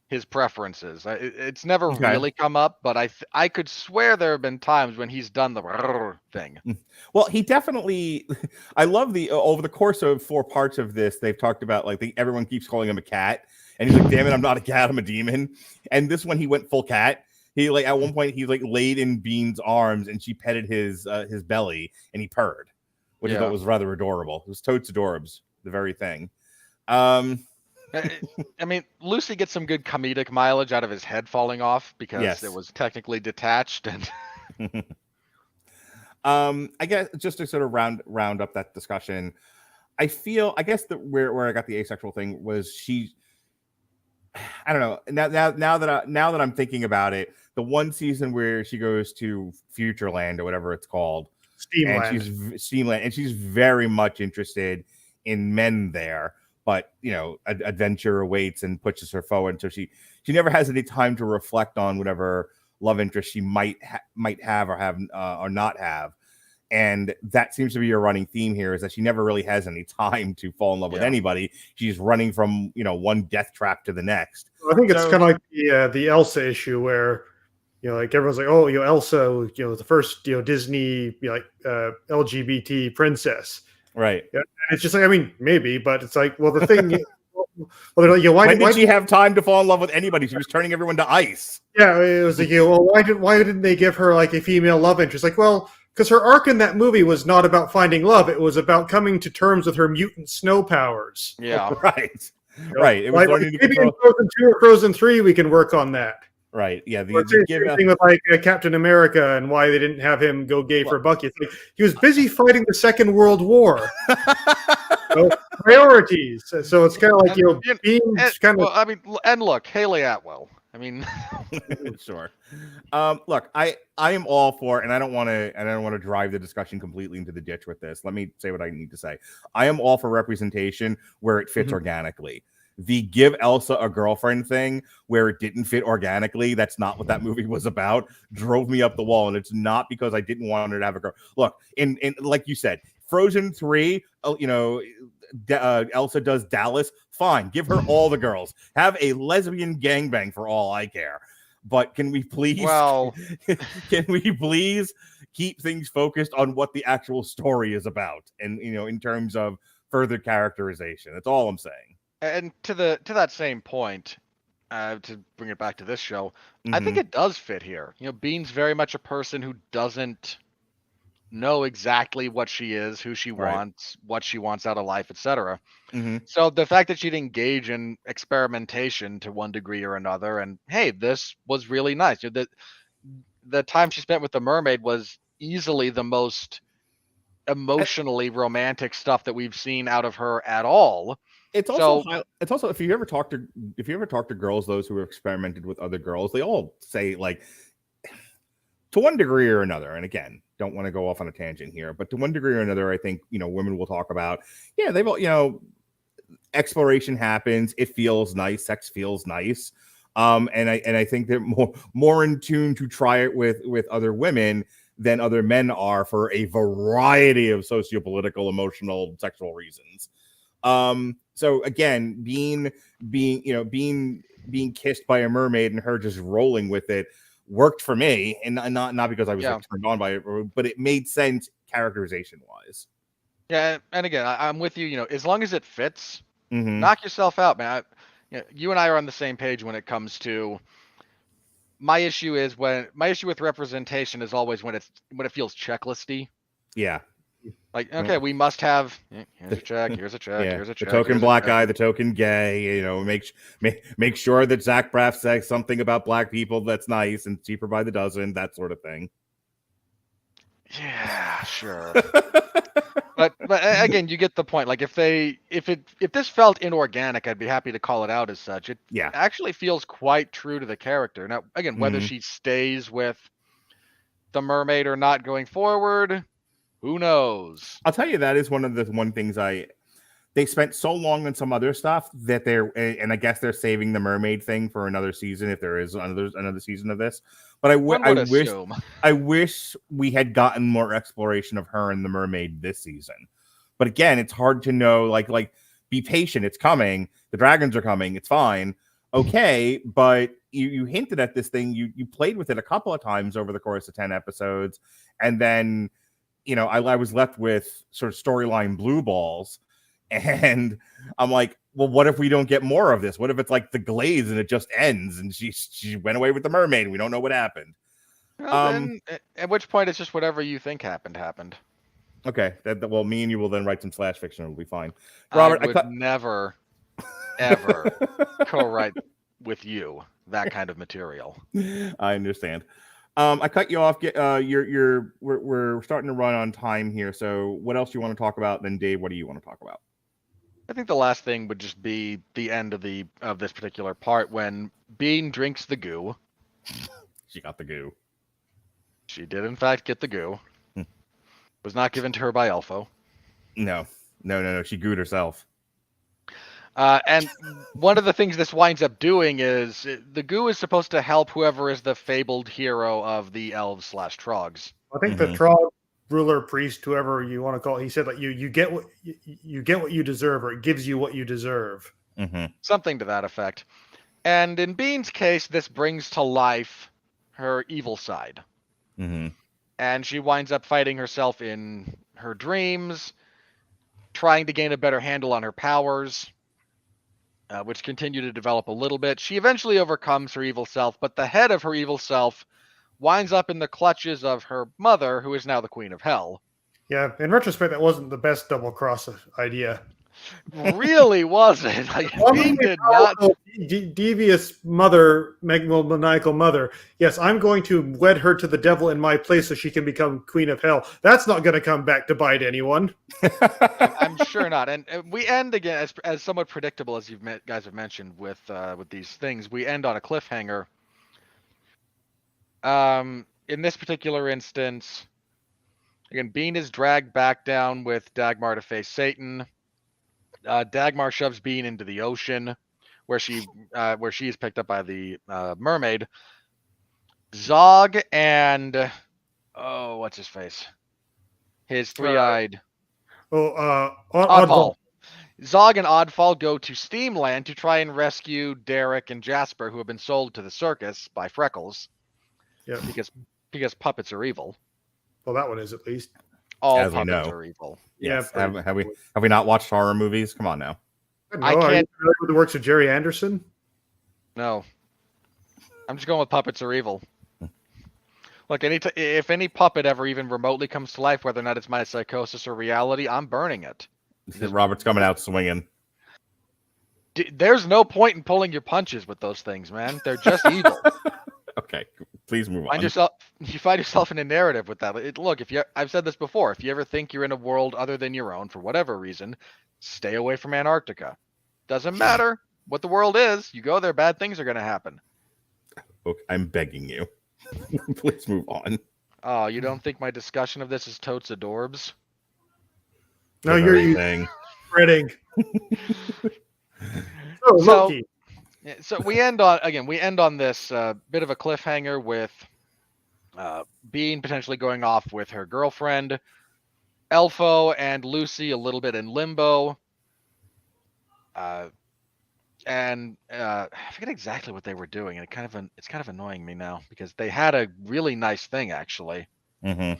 his preferences. It's never really come up, but I could swear there have been times when he's done the thing. Well, he definitely. I love over the course of 4 parts of this, they've talked about everyone keeps calling him a cat, and he's like, "Damn it, I'm not a cat, I'm a demon." And this one, he went full cat. He at one point he laid in Bean's arms, and she petted his belly, and he purred, which I thought was rather adorable. It was totes adorbs, the very thing. I mean, Luci gets some good comedic mileage out of his head falling off because it was technically detached. And I guess just to sort of round up that discussion, I guess that where I got the asexual thing was I don't know. Now that I'm thinking about it, the one season where she goes to Futureland or whatever it's called, Steamland, and she's very much interested in men there. But adventure awaits and pushes her forward. So she never has any time to reflect on whatever love interest she might have or have or not have. And that seems to be a running theme here, is that she never really has any time to fall in love with anybody. She's running from one death trap to the next. I think it's kind of like the Elsa issue, where everyone's like, oh, Elsa, the first Disney LGBT princess. Right. Yeah, and it's just like, I mean, maybe, but it's like, well, the thing is, they're like, why did she have time to fall in love with anybody? She was turning everyone to ice. Yeah, it was like, why didn't they give her a female love interest? Like, well, because her arc in that movie was not about finding love; it was about coming to terms with her mutant snow powers. Yeah, right, right. It was learning to maybe control. In Frozen 2 or Frozen 3, we can work on that. Right. Yeah. The same thing with Captain America and why they didn't have him go gay for Bucky. It's like, he was busy fighting the Second World War. Priorities. So it's kind of like being kind of. I mean, and look, Haley Atwell. I mean, sure. Look, I am all for, and I don't want to drive the discussion completely into the ditch with this. Let me say what I need to say. I am all for representation where it fits organically. The give Elsa a girlfriend thing where it didn't fit organically, that's not what that movie was about, drove me up the wall. And it's not because I didn't want her to have a girl. Look, in like you said, Frozen 3, Elsa does Dallas, fine. Give her all the girls. Have a lesbian gangbang for all I care. But can we please keep things focused on what the actual story is about, and in terms of further characterization? That's all I'm saying. And to that same point, to bring it back to this show, I think it does fit here. Bean's very much a person who doesn't know exactly what she is, who she wants, what she wants out of life, etc. So the fact that she'd engage in experimentation to one degree or another, and hey, this was really nice. The time she spent with the mermaid was easily the most emotionally romantic stuff that we've seen out of her at all. It's also if you ever talk to girls, those who have experimented with other girls, they all say, like, to one degree or another, and again, don't want to go off on a tangent here, but to one degree or another, I think women will talk about, they've all, exploration happens, it feels nice, sex feels nice, and I think they're more in tune to try it with other women than other men are for a variety of sociopolitical, emotional, sexual reasons. So again, being being kissed by a mermaid and her just rolling with it worked for me, and not because I was like, turned on by it, but it made sense characterization wise. Yeah, and again, I'm with you. As long as it fits, knock yourself out, man. You and I are on the same page when it comes to my issue with representation is always when it feels checklisty. Yeah. Like, okay, we must have here's a check, here's a check, here's a check. The token black guy, the token gay, make sure that Zach Braff says something about black people that's nice and cheaper by the dozen, that sort of thing. Yeah, sure. but again, you get the point. Like, if this felt inorganic, I'd be happy to call it out as such. It actually feels quite true to the character. Now, again, whether she stays with the mermaid or not going forward, who knows? I'll tell you, that is one of the things they spent so long on some other stuff that and I guess they're saving the mermaid thing for another season if there is another season of this. But I wish we had gotten more exploration of her and the mermaid this season. But again, it's hard to know. Like be patient. It's coming. The dragons are coming. It's fine. Okay, but you hinted at this thing. You played with it a couple of times over the course of 10 episodes, and then I was left with sort of storyline blue balls, and I'm like, well, what if we don't get more of this? What if it's like The Glaze and it just ends and she went away with the mermaid and we don't know what happened? Well, then, at which point it's just whatever you think happened. Okay, well, me and you will then write some slash fiction. It'll be fine. Robert, I would never, ever co-write with you that kind of material. I understand. I cut you off. We're starting to run on time here. So what else do you want to talk about? Then Dave, what do you want to talk about? I think the last thing would just be the end of this particular part when Bean drinks the goo. She got the goo. She did in fact get the goo. Was not given to her by Elfo. No. She gooed herself. And one of the things this winds up doing is the goo is supposed to help whoever is the fabled hero of the elves / trogs. I think the trog ruler, priest, whoever you want to call it, he said, like, you get what you deserve, or it gives you what you deserve. Something to that effect. And in Bean's case, this brings to life her evil side. And she winds up fighting herself in her dreams, trying to gain a better handle on her powers, which continue to develop a little bit. She eventually overcomes her evil self, but the head of her evil self winds up in the clutches of her mother, who is now the Queen of Hell. Yeah, in retrospect, that wasn't the best double cross idea. Really wasn't. Bean did not. Devious mother, maniacal mother. Yes, I'm going to wed her to the devil in my place so she can become Queen of Hell. That's not going to come back to bite anyone. I'm sure not. And we end again, as somewhat predictable as you guys have mentioned with these things. We end on a cliffhanger. In this particular instance, again, Bean is dragged back down with Dagmar to face Satan. Dagmar shoves Bean into the ocean, where she is picked up by the mermaid. Zog and what's his face? His three-eyed Oddball. Zog and Oddfall go to Steamland to try and rescue Derek and Jasper, who have been sold to the circus by Freckles. Yeah, because puppets are evil. Well, that one is, at least. All as puppets are evil. Yes. Yeah, have we not watched horror movies? Come on now. I can't. Are you familiar with the works of Jerry Anderson? No. I'm just going with puppets are evil. Look, if any puppet ever even remotely comes to life, whether or not it's my psychosis or reality, I'm burning it. Robert's coming out swinging. There's no point in pulling your punches with those things, man. They're just evil. Okay, please move on. You find yourself in a narrative with that. Look, I've said this before. If you ever think you're in a world other than your own for whatever reason, stay away from Antarctica. Doesn't matter what the world is. You go there, bad things are going to happen. Okay, I'm begging you. Please move on. Oh, you don't think my discussion of this is totes adorbs? No, you're spreading. Loki. So we end on this bit of a cliffhanger with Bean potentially going off with her girlfriend, Elfo and Luci a little bit in limbo. and I forget exactly what they were doing, and it's kind of annoying me now because they had a really nice thing actually. Mm-hmm.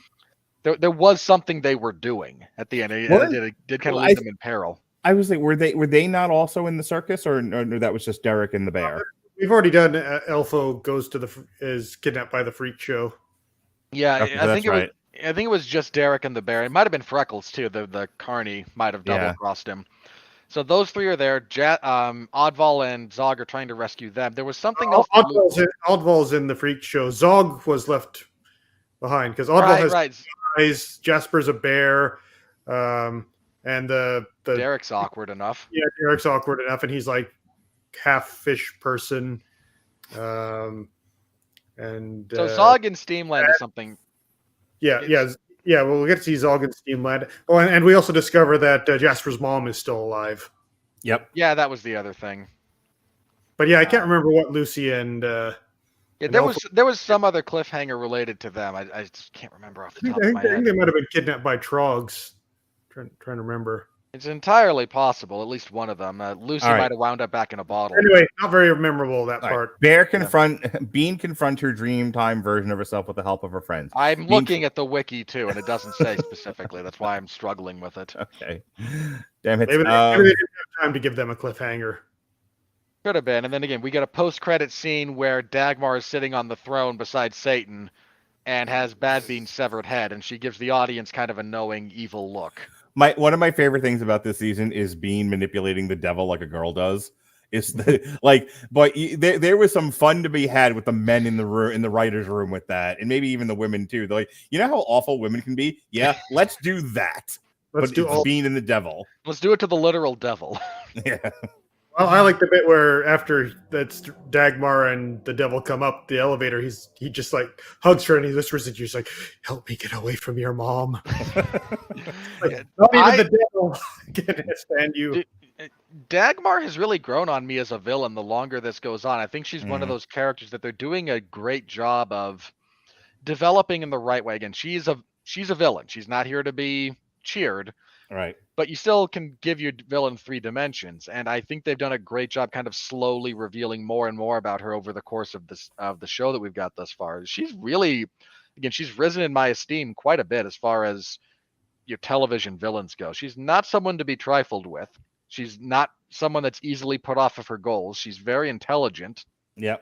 There was something they were doing at the end, and it did kind of leave them in peril. I was like, were they not also in the circus, or that was just Derek and the bear? We've already done Elfo goes to is kidnapped by the freak show. Yeah, Okay, I think it was just Derek and the bear. It might have been Freckles too. The carny might have double crossed him. So those three are there. Oddval and Zog are trying to rescue them. There was something else. Oddval's in the freak show. Zog was left behind because Oddval has eyes. Jasper's a bear, and the Derek's awkward enough. Yeah, Derek's awkward enough, and he's like half fish person. And so Zog in Steamland is something. Yeah. Well, we'll get to see Zog in Steamland. Oh, and we also discover that Jasper's mom is still alive. Yep. Yeah, that was the other thing. But yeah, I can't remember what Luci and there was some other cliffhanger related to them. I just can't remember off the top of my head. I think they might have been kidnapped by Trogs. Trying to remember. It's entirely possible. At least one of them. Luci might have wound up back in a bottle. Anyway, not very memorable that part. Right. Bean confront her Dreamtime version of herself with the help of her friends. I'm looking at the wiki too, and it doesn't say specifically. That's why I'm struggling with it. Okay. Damn it. Maybe they didn't have time to give them a cliffhanger. Could have been. And then again, we get a post-credit scene where Dagmar is sitting on the throne beside Satan and has Bad Bean's severed head, and she gives the audience kind of a knowing, evil look. One of my favorite things about this season is Bean manipulating the devil like a girl does. It's there was some fun to be had with the men in the room, in the writers' room, with that, and maybe even the women too. They're like, you know how awful women can be? Yeah, let's do that. Let's do Bean and the devil. Let's do it to the literal devil. Yeah. Well, I like the bit where after that's Dagmar and the devil come up the elevator, he just like hugs her and he whispers at you, he's like, "Help me get away from your mom." Like, not even the devil can stand you. Dagmar has really grown on me as a villain the longer this goes on. I think she's one of those characters that they're doing a great job of developing in the right way. Again, she's a villain. She's not here to be cheered. Right. But you still can give your villain 3 dimensions, and I think they've done a great job kind of slowly revealing more and more about her over the course of the show that we've got thus far. She's really, again, she's risen in my esteem quite a bit as far as your television villains go. She's not someone to be trifled with. She's not someone that's easily put off of her goals. She's very intelligent. Yep.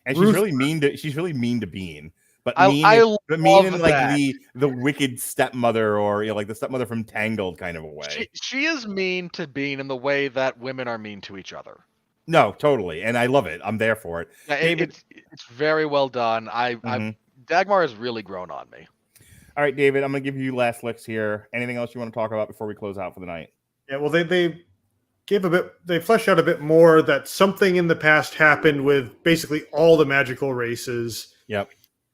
And she's really mean to Bean. But mean in like the wicked stepmother, or like the stepmother from Tangled kind of a way. She is mean to Bean in the way that women are mean to each other. No, totally, and I love it. I'm there for it. Yeah, it's very well done. Dagmar has really grown on me. All right, David, I'm gonna give you last licks here. Anything else you want to talk about before we close out for the night? Yeah, well, they fleshed out a bit more that something in the past happened with basically all the magical races. Yep.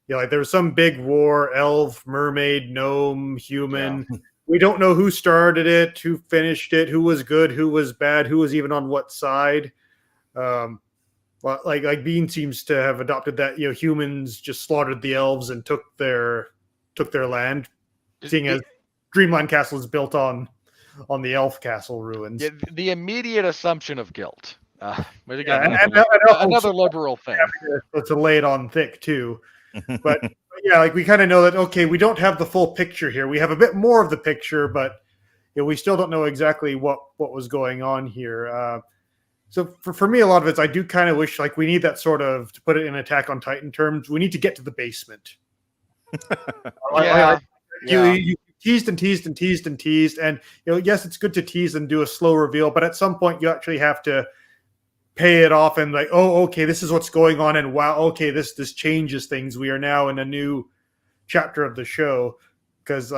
Yeah, like there was some big war, elf, mermaid, gnome, human. Yeah. We don't know who started it, who finished it, who was good, who was bad, who was even on what side. Like Bean seems to have adopted that, humans just slaughtered the elves and took their land, seeing as Dreamland Castle is built on the elf castle ruins. Yeah, the immediate assumption of guilt. But again, another liberal thing. To lay it on thick too. But yeah, like we kind of know that, okay, we don't have the full picture here. We have a bit more of the picture, but we still don't know exactly what was going on here. So for me, a lot of it, I do kind of wish, like, we need that sort of, to put it in Attack on Titan terms, we need to get to the basement. You teased and teased and teased and teased, and yes, it's good to tease and do a slow reveal, but at some point you actually have to pay it off and like, oh, okay, this is what's going on, and wow, okay, this changes things. We are now in a new chapter of the show. Because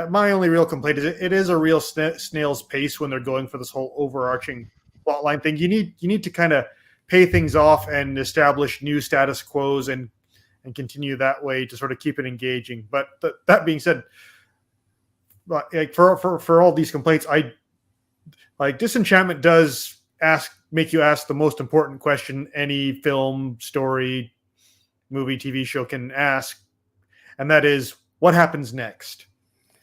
my only real complaint is it is a real snail's pace when they're going for this whole overarching plotline thing. You need to kind of pay things off and establish new status quos and continue that way to sort of keep it engaging. But that being said, like for all these complaints, Disenchantment does make you ask the most important question any film, story, movie, TV show can ask, and that is, what happens next?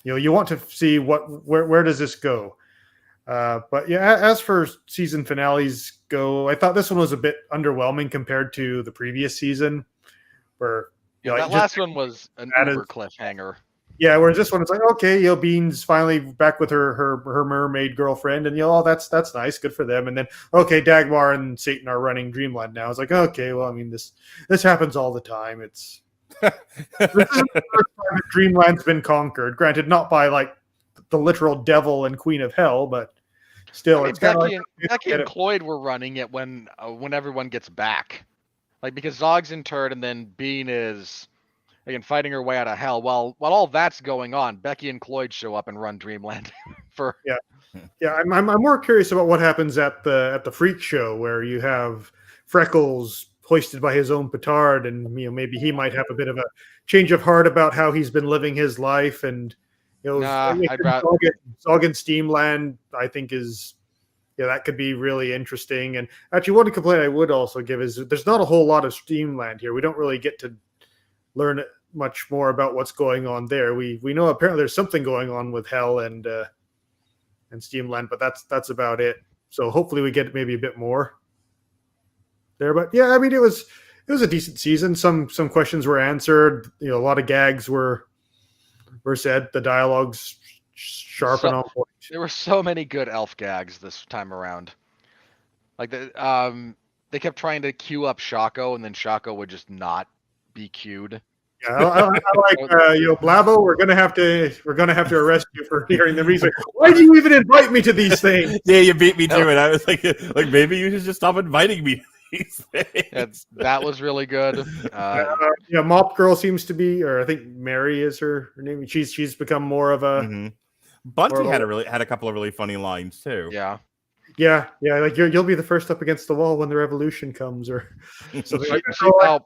You want to see where does this go? But yeah, as for season finales go, I thought this one was a bit underwhelming compared to the previous season, where that last one was an uber cliffhanger. Yeah, whereas this one, it's like, okay, Bean's finally back with her mermaid girlfriend, and that's nice, good for them. And then, okay, Dagmar and Satan are running Dreamland now. It's like, okay, well, I mean, this happens all the time. This is the first time that Dreamland's been conquered. Granted, not by like the literal devil and queen of hell, but still, it's Becky and Cloyd were running it when everyone gets back, like because Zog's interred and then Bean is again fighting her way out of hell. While all that's going on, Becky and Cloyd show up and run Dreamland for I'm more curious about what happens at the freak show where you have Freckles hoisted by his own petard, and maybe he might have a bit of a change of heart about how he's been living his life, and Zog and Steamland, I think is that could be really interesting. And actually, one complaint I would also give is there's not a whole lot of Steamland here. We don't really get to learn much more about what's going on there. We know apparently there's something going on with Hell and Steamland, but that's about it. So hopefully we get maybe a bit more there. But yeah, I mean it was a decent season. Some questions were answered. A lot of gags were said. The dialogue's sharp and on point. There were so many good elf gags this time around. Like they kept trying to queue up Shaco, and then Shaco would just not be queued. Yeah, I like Blabo. We're gonna have to arrest you for hearing the reason. Why do you even invite me to these things? Yeah, you beat me to it. I was like maybe you should just stop inviting me to these things. That was really good. Mop Girl seems to be, or I think Mary is her name. She's become more of a. Mm-hmm. Bunty had a couple of really funny lines too. Yeah. Yeah. Like you'll be the first up against the wall when the revolution comes, or something like that.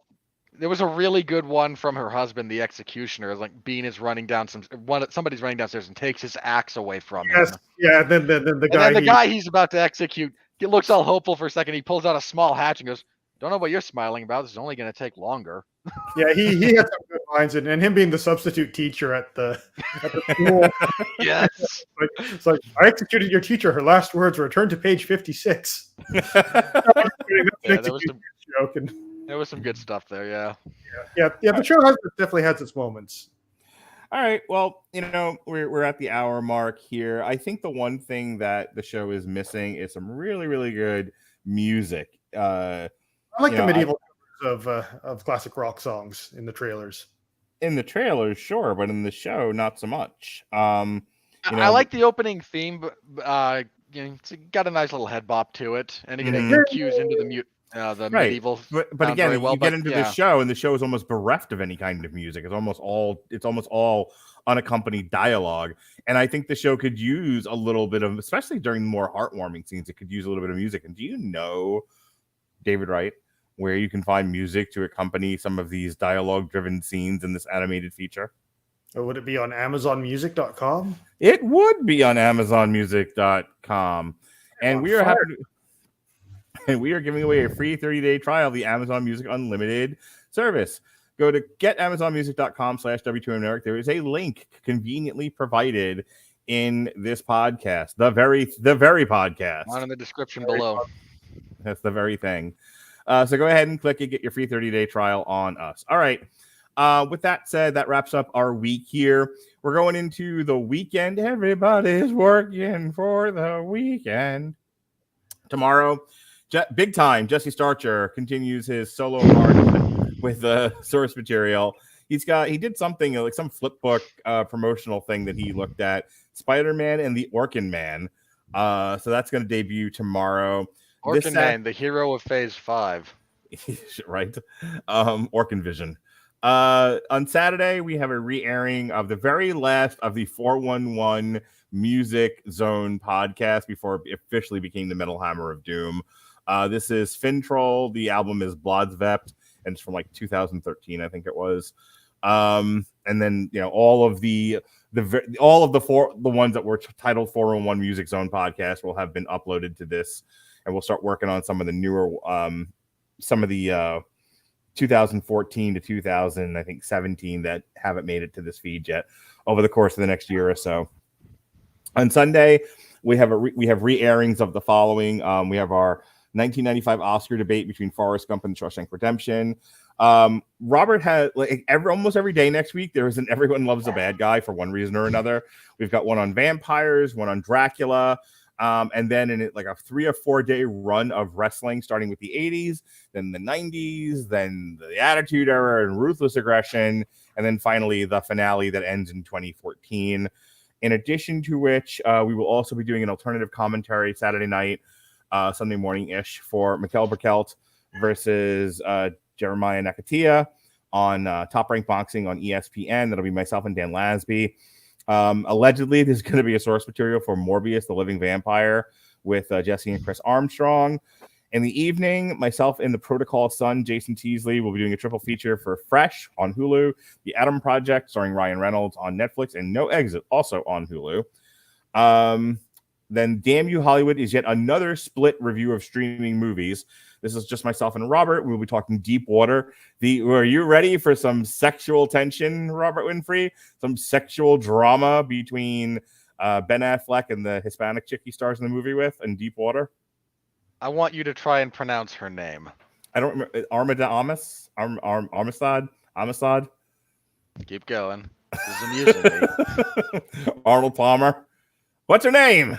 There was a really good one from her husband, the executioner. Like Bean is running down somebody's running downstairs and takes his axe away from him. Yeah. Then the guy he's about to execute, he looks all hopeful for a second. He pulls out a small hatch and goes, "Don't know what you're smiling about. This is only going to take longer." Yeah, he had some good lines, and him being the substitute teacher at the school. Yes. It's like, I executed your teacher. Her last words were, "Turn to page 56." There was some good stuff there, yeah. The show definitely has its moments. All right, well, we're at the hour mark here. I think the one thing that the show is missing is some really, really good music. I like the medieval covers of classic rock songs in the trailers. In the trailers, sure, but in the show, not so much. I like the opening theme, but it's got a nice little head bop to it, and again, it cues into the medieval. But again, you get into the show, and the show is almost bereft of any kind of music. It's almost all unaccompanied dialogue. And I think the show could use a little bit of, especially during more heartwarming scenes, it could use a little bit of music. And do you know, David Wright, where you can find music to accompany some of these dialogue-driven scenes in this animated feature? Or would it be on AmazonMusic.com? It would be on AmazonMusic.com. And we are giving away a free 30-day trial of the Amazon Music Unlimited service. Go to getamazonmusic.com/W2M Network. There is a link conveniently provided in this podcast. The very podcast. On in the description below. That's the very thing. So go ahead and click it. Get your free 30-day trial on us. All right. With that said, that wraps up our week here. We're going into the weekend. Everybody's working for the weekend. Tomorrow, big time, Jesse Starcher continues his solo march with the source material. He did something like some flip book promotional thing that he looked at, Spider-Man and the Orkin Man. So that's going to debut tomorrow. Orkin Man, the hero of Phase 5. Right. Orkin Vision. On Saturday, we have a re-airing of the very last of the 411 Music Zone podcast before it officially became the Metal Hammer of Doom. This is Fintroll. The album is Blodsvept, and it's from like 2013, I think it was. And then all of the ones that were titled 401 Music Zone podcast will have been uploaded to this, and we'll start working on some of the newer, some of the 2014 to 2017 that haven't made it to this feed yet over the course of the next year or so. On Sunday, We have re-airings of the following. We have our 1995 Oscar debate between Forrest Gump and Shawshank Redemption. Robert had almost every day next week there is an Everyone Loves a Bad Guy for one reason or another. We've got one on vampires, one on Dracula, and then in like a 3 or 4 day run of wrestling, starting with the 80s, then the 90s, then the Attitude Era and Ruthless Aggression, and then finally the finale that ends in 2014. In addition to which, we will also be doing an alternative commentary Saturday night, Sunday morning-ish for Mikkel Berkelt versus Jeremiah Nakatia on Top Rank Boxing on ESPN. That'll be myself and Dan Lasby. Allegedly, there's going to be a source material for Morbius, the Living Vampire, with Jesse and Chris Armstrong. In the evening, myself and the Protocol son, Jason Teasley, will be doing a triple feature for Fresh on Hulu, The Atom Project, starring Ryan Reynolds on Netflix, and No Exit, also on Hulu. Then Damn You Hollywood is yet another split review of streaming movies. This is just myself and Robert. We'll be talking Deep Water. Are you ready for some sexual tension, Robert Winfree? Some sexual drama between Ben Affleck and the Hispanic chick he stars in the movie with in Deep Water? I want you to try and pronounce her name. I don't remember. Amistad? Keep going. This is amusing me. Arnold Palmer. What's her name?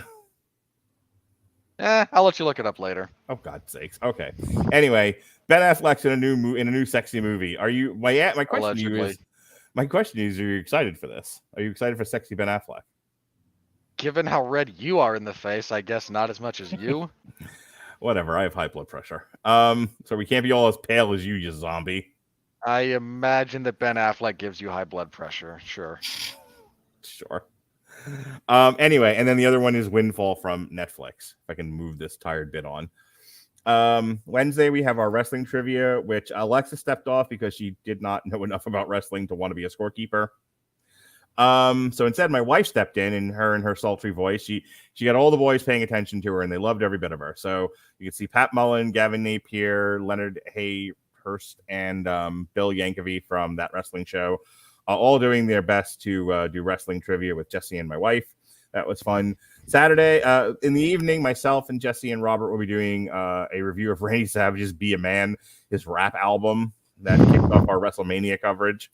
I'll let you look it up later. Oh, God's sakes. Okay. Anyway, Ben Affleck's in a new sexy movie. Are you? My question is, are you excited for this? Are you excited for sexy Ben Affleck? Given how red you are in the face, I guess not as much as you. Whatever. I have high blood pressure. So we can't be all as pale as you zombie. I imagine that Ben Affleck gives you high blood pressure. Sure. Anyway, and then the other one is Windfall from Netflix. If I can move this tired bit on. Wednesday, we have our wrestling trivia, which Alexa stepped off because she did not know enough about wrestling to want to be a scorekeeper. So instead, my wife stepped in her sultry voice. She got all the boys paying attention to her, and they loved every bit of her. So you can see Pat Mullen, Gavin Napier, Leonard Hayhurst, and Bill Yankovic from That Wrestling Show, all doing their best to do wrestling trivia with Jesse and my wife. That was fun. Saturday, in the evening, myself and Jesse and Robert will be doing a review of Randy Savage's Be a Man, his rap album that kicked off our WrestleMania coverage.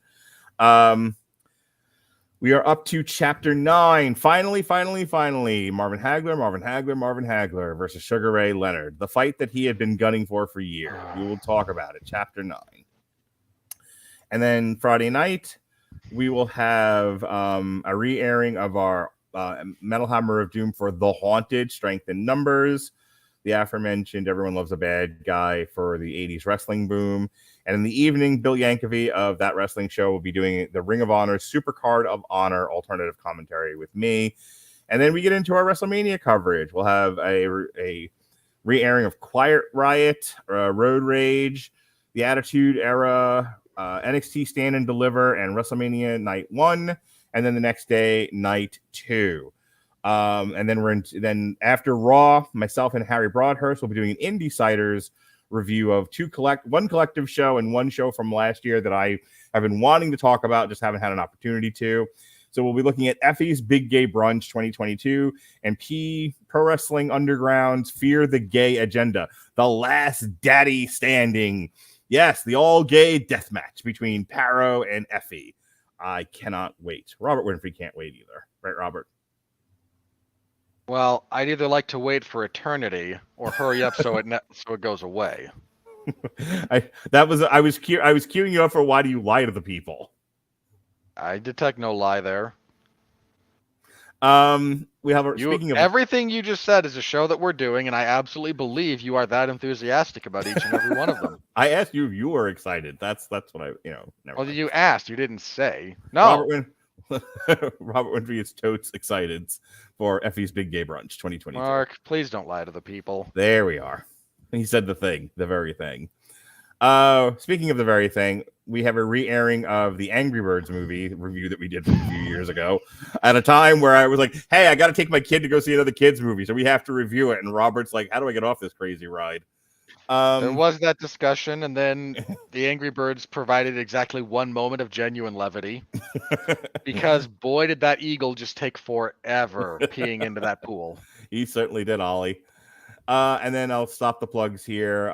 We are up to Chapter 9. Finally. Marvin Hagler versus Sugar Ray Leonard. The fight that he had been gunning for years. We will talk about it. Chapter 9. And then Friday night, we will have a re-airing of our Metal Hammer of Doom for The Haunted, Strength in Numbers. The aforementioned Everyone Loves a Bad Guy for the 80s wrestling boom. And in the evening, Bill Yankovic of That Wrestling Show will be doing the Ring of Honor Supercard of Honor alternative commentary with me. And then we get into our WrestleMania coverage. We'll have a re-airing of Quiet Riot, Road Rage, The Attitude Era, NXT Stand and Deliver, and WrestleMania Night 1. And then the next day, Night 2. And then then after Raw, myself and Harry Broadhurst will be doing an Indie-Siders review of one collective show and one show from last year that I have been wanting to talk about, just haven't had an opportunity to. So we'll be looking at Effie's Big Gay Brunch 2022 and Pro Wrestling Underground's Fear the Gay Agenda, the last daddy standing. Yes, the all-gay death match between Paro and Effie. I cannot wait. Robert Winfree can't wait either. Right, Robert? Well, I'd either like to wait for eternity or hurry up so it goes away. I was queuing you up for why do you lie to the people? I detect no lie there. We have everything you just said is a show that we're doing, and I absolutely believe you are that enthusiastic about each and every one of them. I asked you if you were excited. That's what I never. Well, you asked, you didn't say. No. Robert Winfree is totes excited for Effie's Big Gay Brunch 2022. Mark, please don't lie to the people. There we are. He said the very thing. Speaking of the very thing, we have a re-airing of the Angry Birds movie review that we did a few years ago at a time where I was like, hey, I got to take my kid to go see another kid's movie, so we have to review it. And Robert's like, how do I get off this crazy ride? There was that discussion, and then the Angry Birds provided exactly one moment of genuine levity. Because boy, did that eagle just take forever peeing into that pool. He certainly did, Ollie. And then I'll stop the plugs here.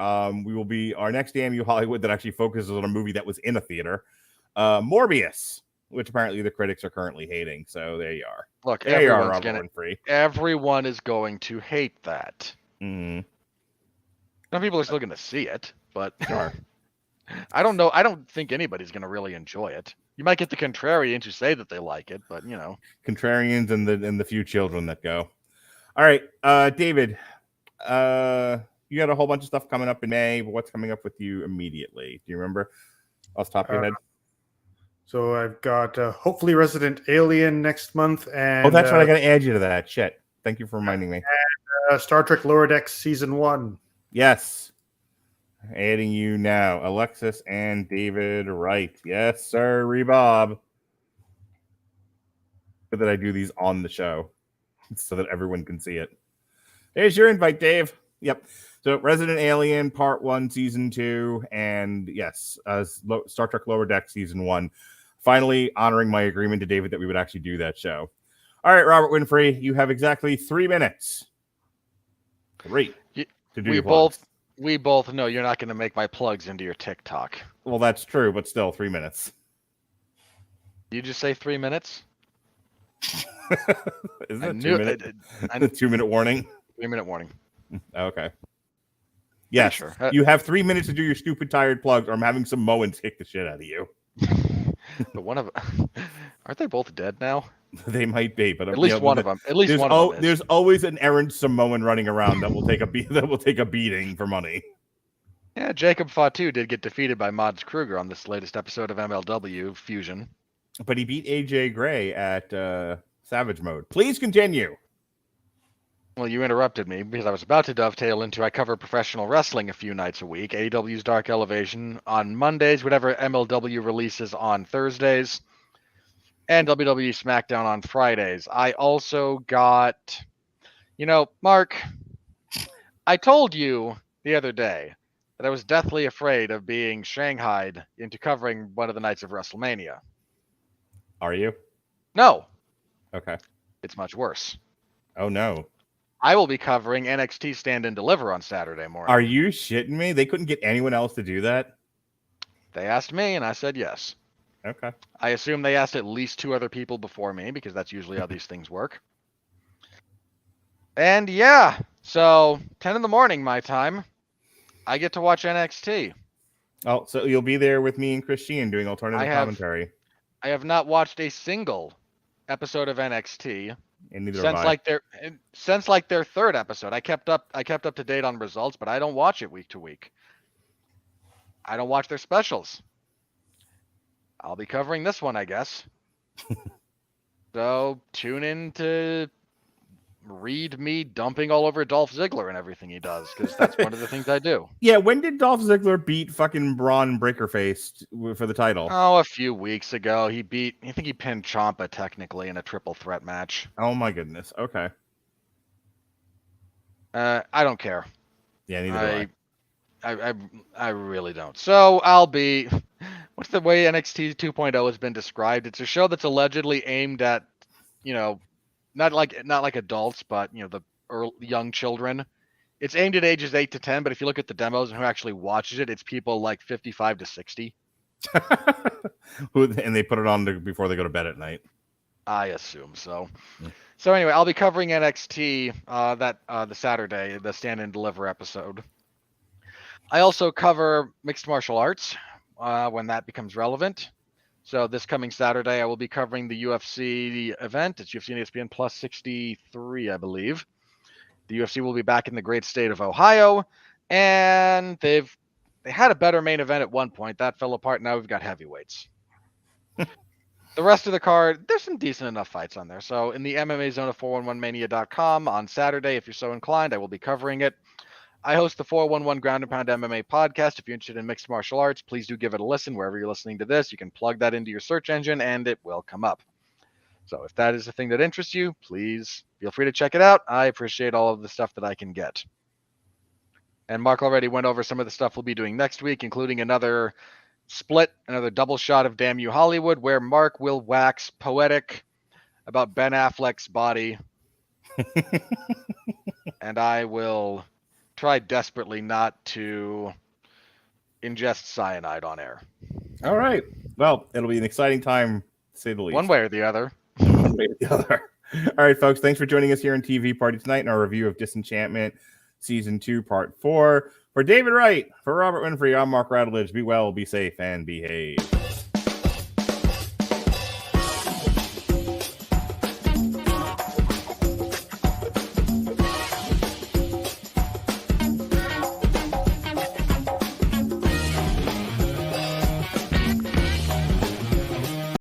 We will be our next Damn You Hollywood that actually focuses on a movie that was in a theater. Morbius, which apparently the critics are currently hating. So there you are. Look, there you are, Robert Winfree. Everyone is going to hate that. Mm-hmm. Some people are still going to see it, but Sure. I don't know. I don't think anybody's going to really enjoy it. You might get the contrarians who say that they like it, but contrarians and the few children that go. All right, David. You got a whole bunch of stuff coming up in May, but what's coming up with you immediately? Do you remember off the top of your head? So I've got hopefully Resident Alien next month, and that's right. I got to add you to that. Shit. Thank you for reminding me. And Star Trek Lower Decks Season 1. Yes. Adding you now, Alexis and David Wright. Yes, sir, Rebob. Good that I do these on the show so that everyone can see it. There's your invite, Dave. Yep. So Resident Alien Part 1, Season 2, and yes, Star Trek Lower Deck Season 1. Finally honoring my agreement to David that we would actually do that show. All right, Robert Winfree, you have exactly 3 minutes. To do your plugs. We both know you're not going to make my plugs into your TikTok. Well, that's true, but still 3 minutes. You just say 3 minutes? Isn't it 2 minutes? The 2 minute warning? 3 minute warning. Okay. Yes. Sure. You have 3 minutes to do your stupid tired plugs, or I'm having some Moans kick the shit out of you. But aren't they both dead now? They might be, but at least one of them. At least one of them. There's always an errant Samoan running around that will take a beating for money. Yeah, Jacob Fatu did get defeated by Mads Kruger on this latest episode of MLW Fusion. But he beat AJ Gray at Savage Mode. Please continue. Well, you interrupted me because I was about to dovetail into I cover professional wrestling a few nights a week. AEW's Dark Elevation on Mondays, whatever MLW releases on Thursdays, and WWE SmackDown on Fridays. I also got, Mark, I told you the other day that I was deathly afraid of being shanghaied into covering one of the nights of WrestleMania. Are you? No. Okay. It's much worse. Oh, no. I will be covering NXT Stand and Deliver on Saturday morning. Are you shitting me? They couldn't get anyone else to do that? They asked me, and I said yes. Okay. I assume they asked at least 2 other people before me, because that's usually how these things work. And yeah, so 10 in the morning my time, I get to watch NXT. Oh, so you'll be there with me and Christine doing alternative commentary. I have not watched a single episode of NXT. And neither since their 3rd episode. I kept up to date on results, but I don't watch it week to week. I don't watch their specials. I'll be covering this one, I guess. So tune in to read me dumping all over Dolph Ziggler and everything he does, because that's one of the things I do. Yeah, when did Dolph Ziggler beat fucking Braun Breakerface for the title? Oh, a few weeks ago. I think he pinned Ciampa technically in a triple threat match. Oh my goodness. Okay. I don't care. Yeah, neither do I really don't. So I'll be. What's the way NXT 2.0 has been described? It's a show that's allegedly aimed at, not like adults, but the young children. It's aimed at ages 8 to 10, but if you look at the demos and who actually watches it, it's people like 55 to 60. And they put it on before they go to bed at night. I assume so. So anyway, I'll be covering NXT the Saturday, the Stand and Deliver episode. I also cover mixed martial arts when that becomes relevant. So this coming Saturday, I will be covering the UFC event. It's UFC and ESPN Plus 63, I believe. The UFC will be back in the great state of Ohio, and they had a better main event at one point. That fell apart. Now we've got heavyweights. The rest of the card, there's some decent enough fights on there. So in the MMA zone of 411mania.com on Saturday, if you're so inclined, I will be covering it. I host the 411 Ground and Pound MMA podcast. If you're interested in mixed martial arts, please do give it a listen. Wherever you're listening to this, you can plug that into your search engine and it will come up. So if that is a thing that interests you, please feel free to check it out. I appreciate all of the stuff that I can get. And Mark already went over some of the stuff we'll be doing next week, including another double shot of Damn You Hollywood, where Mark will wax poetic about Ben Affleck's body And I will try desperately not to ingest cyanide on air. All right. Well, it'll be an exciting time, to say the least. One way or the other. One way or the other. All right, folks. Thanks for joining us here in TV Party tonight in our review of Disenchantment Season 2, Part 4. For David Wright, for Robert Winfree, I'm Mark Radulich. Be well, be safe, and behave.